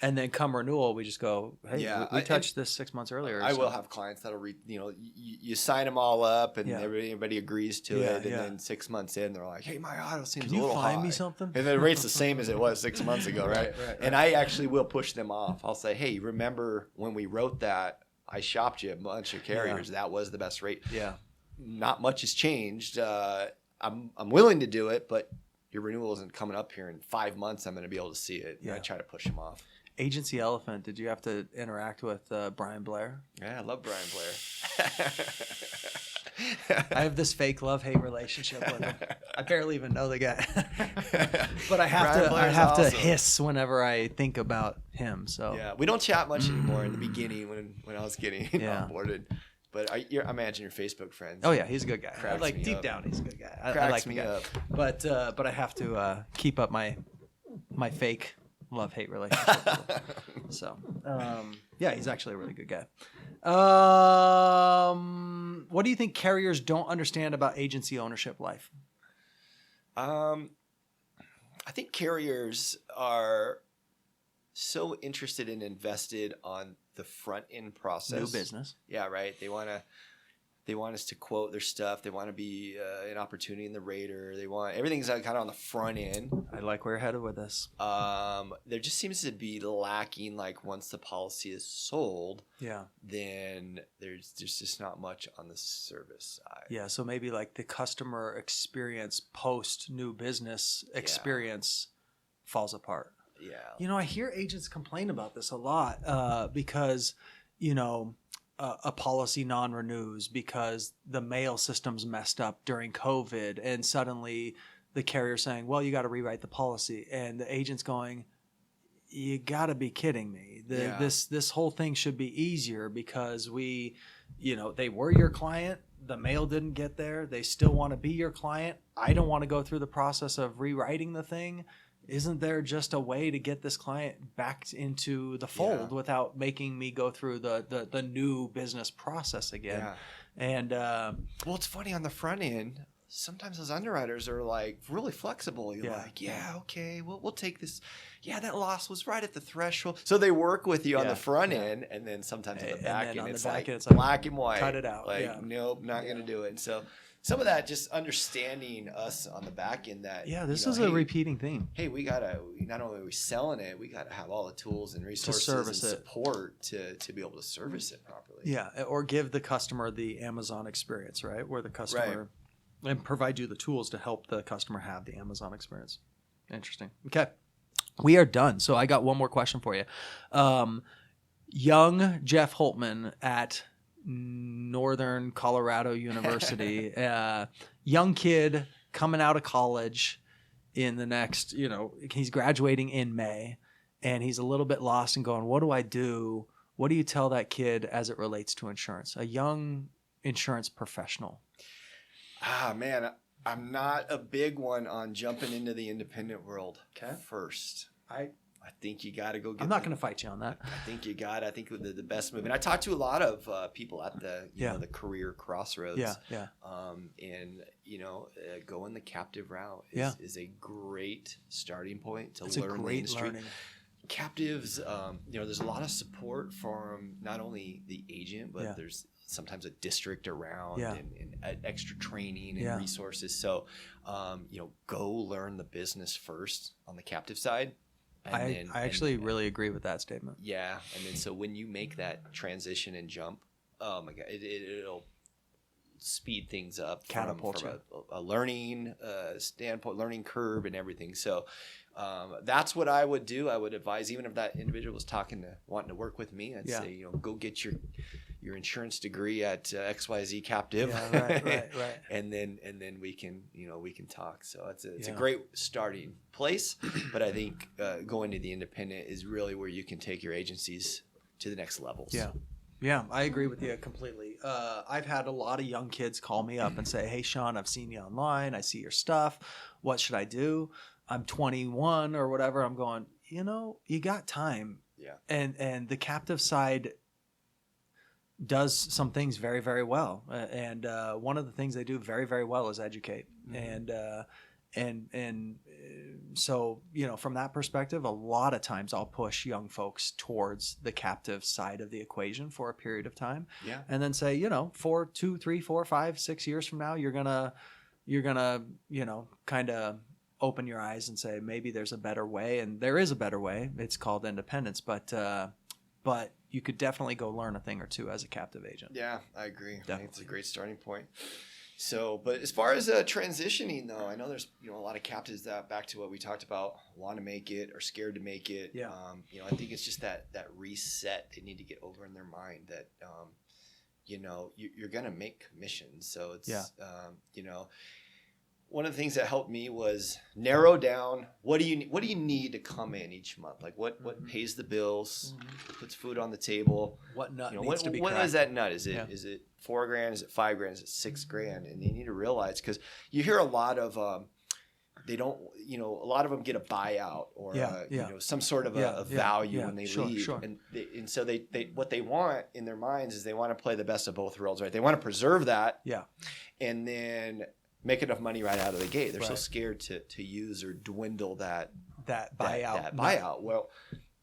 And then come renewal, we just go, hey, we touched this 6 months earlier. I will have clients that'll you sign them all up and everybody agrees to it. And then 6 months in, they're like, hey, my auto seems a little high. Can you find me something? And the rate's the same as it was 6 months ago, right? And I actually will push them off. I'll say, hey, remember when we wrote that, I shopped you a bunch of carriers. That was the best rate. Yeah. Not much has changed. I'm willing to do it, but your renewal isn't coming up here in 5 months. I'm going to be able to see it. And I try to push them off. Agency Elephant, did you have to interact with Brian Blair? Yeah, I love Brian Blair. I have this fake love-hate relationship with him. I barely even know the guy. But I have to hiss whenever I think about him. So yeah, we don't chat much anymore in the beginning when I was getting onboarded. But I imagine your Facebook friends. Oh yeah, he's a good guy. Like deep down, he's a good guy. I like me up. But I have to keep up my fake love-hate relationship. So, he's actually a really good guy. What do you think carriers don't understand about agency ownership life? I think carriers are so interested and invested on the front end process. New business. Yeah, right. They want They want us to quote their stuff. They want to be an opportunity in the rater. They want everything's kind of on the front end. I like where you're headed with this. There just seems to be lacking, like once the policy is sold, then there's just not much on the service side. Yeah, so maybe like the customer experience post new business experience falls apart. Yeah. You know, I hear agents complain about this a lot because, you know, a policy non-renews because the mail system's messed up during COVID, and suddenly the carrier's saying, well, you got to rewrite the policy. And the agent's going, you got to be kidding me. This whole thing should be easier because we, you know, they were your client. The mail didn't get there. They still want to be your client. I don't want to go through the process of rewriting the thing. Isn't there just a way to get this client back into the fold without making me go through the new business process again? Yeah. And well, it's funny on the front end. Sometimes those underwriters are like really flexible. You're like, okay, we'll take this. Yeah, that loss was right at the threshold. So they work with you on the front end, and then sometimes on the back end, it's like black and white. Cut it out. Like, nope, not going to do it. And so some of that just understanding us on the back end that this is a repeating theme. Hey, we gotta not only are we selling it, we gotta have all the tools and resources and support to be able to service it properly. Yeah, or give the customer the Amazon experience, right? Where the customer and provide you the tools to help the customer have the Amazon experience. Interesting. Okay, we are done. So I got one more question for you. Young Jeff Holtman at Northern Colorado University, young kid coming out of college in the next, you know, he's graduating in May, and he's a little bit lost and going, what do I do? What do you tell that kid as it relates to insurance? A young insurance professional. Man, I'm not a big one on jumping into the independent world first. I think you got to go get I'm not going to fight you on that. I think you got I think the best move. And I talked to a lot of people at the you know, the career crossroads. And, you know, going the captive route is a great starting point to learn the industry. Captives, you know, there's a lot of support from not only the agent, but there's sometimes a district around and extra training and resources. So, you know, go learn the business first on the captive side. I actually really agree with that statement. Yeah. And then so when you make that transition and jump, oh my God, it'll speed things up from a learning standpoint, learning curve and everything. So that's what I would do. I would advise, even if that individual was wanting to work with me, I'd say, you know, go get your insurance degree at XYZ Captive. Right. and then we can talk. So it's a great starting place, but I think going to the independent is really where you can take your agencies to the next levels. Yeah, I agree with you completely. I've had a lot of young kids call me up and say, hey, Sean, I've seen you online. I see your stuff. What should I do? I'm 21 or whatever. I'm going, you know, you got time. Yeah. And the captive side does some things very, very well. And one of the things they do very, very well is educate. And so, you know, from that perspective, a lot of times I'll push young folks towards the captive side of the equation for a period of time. Yeah. And then say, you know, 2, 3, 4, 5, 6 years from now, you're gonna, you know, kind of open your eyes and say, maybe there's a better way. And there is a better way. It's called independence, but you could definitely go learn a thing or two as a captive agent. Yeah, I agree. Definitely. I think it's a great starting point. So, but as far as transitioning, though, I know there's, you know, a lot of captives that, back to what we talked about, want to make it or scared to make it. Yeah. You know, I think it's just that reset they need to get over in their mind that, you know, you're going to make commissions. So it's, you know, one of the things that helped me was narrow down what do you need to come in each month? Like what pays the bills, puts food on the table. What nut needs to be cracked? What is that nut? Is it $4,000? Is it $5,000? Is it $6,000? And you need to realize, because you hear a lot of they don't, you know, a lot of them get a buyout or you know, some sort of a value when they leave. Sure. And so they what they want in their minds is they want to play the best of both worlds, right? They want to preserve that. Yeah. And then make enough money right out of the gate. They're so scared to use or dwindle that buyout. That buyout. Well,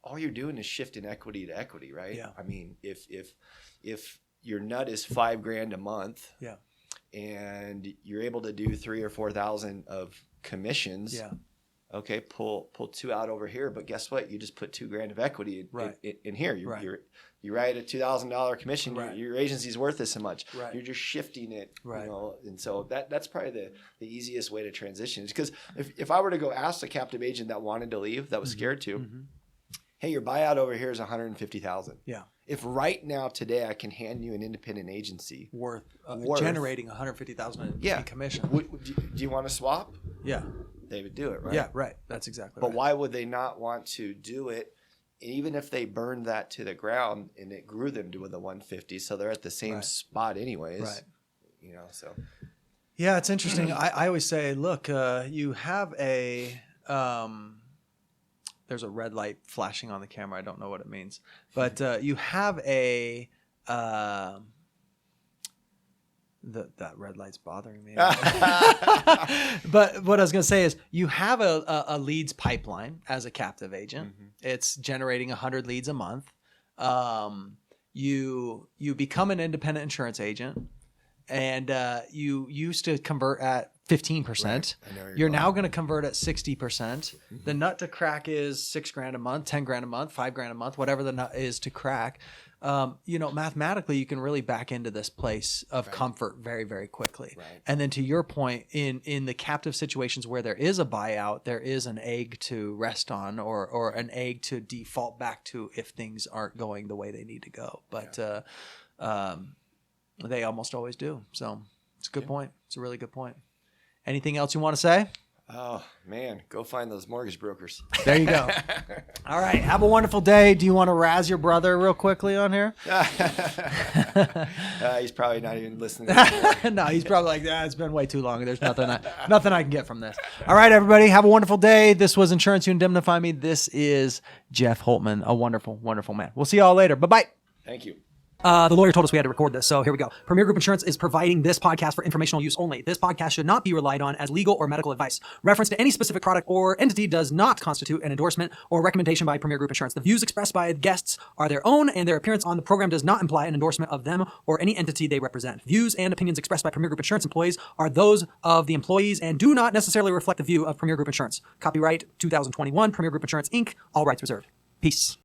all you're doing is shifting equity to equity, right? Yeah. I mean, if your nut is $5,000 a month. Yeah. And you're able to do 3,000 or 4,000 of commissions. Yeah. Okay, pull 2 out over here, but guess what? You just put $2,000 of equity in here. You write a $2,000 commission. Right. Your agency's worth this much. Right. You're just shifting it. Right. And so that's probably the easiest way to transition. Because if I were to go ask a captive agent that wanted to leave, that was scared to, hey, your buyout over here is $150,000. Yeah. If right now today I can hand you an independent agency worth generating $150,000 in commission, do you want to swap? Yeah. They would do it, right? Yeah, right. That's exactly But right. why would they not want to do it, even if they burned that to the ground and it grew them to the 150? So they're at the same spot anyways. Right. So. Yeah, it's interesting. I always say, look, you have a there's a red light flashing on the camera. I don't know what it means, but you have a that red light's bothering me. But what I was going to say is you have a leads pipeline as a captive agent. It's generating 100 leads a month. You become an independent insurance agent, and you used to convert at 15%. Right. You're now going to convert at 60%. The nut to crack is $6,000 a month, $10,000 a month, $5,000 a month, whatever the nut is to crack. Mathematically, you can really back into this place of comfort very, very quickly. Right. And then to your point, in the captive situations where there is a buyout, there is an egg to rest on or an egg to default back to if things aren't going the way they need to go. But they almost always do. So it's a good point. It's a really good point. Anything else you want to say? Oh, man. Go find those mortgage brokers. There you go. All right. Have a wonderful day. Do you want to razz your brother real quickly on here? He's probably not even listening. No, he's probably like, it's been way too long. There's nothing I can get from this. All right, everybody. Have a wonderful day. This was Insurance You Indemnify Me. This is Jeff Holtman, a wonderful, wonderful man. We'll see you all later. Bye-bye. Thank you. The lawyer told us we had to record this, so here we go. Premier Group Insurance is providing this podcast for informational use only. This podcast should not be relied on as legal or medical advice. Reference to any specific product or entity does not constitute an endorsement or recommendation by Premier Group Insurance. The views expressed by guests are their own, and their appearance on the program does not imply an endorsement of them or any entity they represent. Views and opinions expressed by Premier Group Insurance employees are those of the employees and do not necessarily reflect the view of Premier Group Insurance. Copyright 2021, Premier Group Insurance, Inc., all rights reserved. Peace.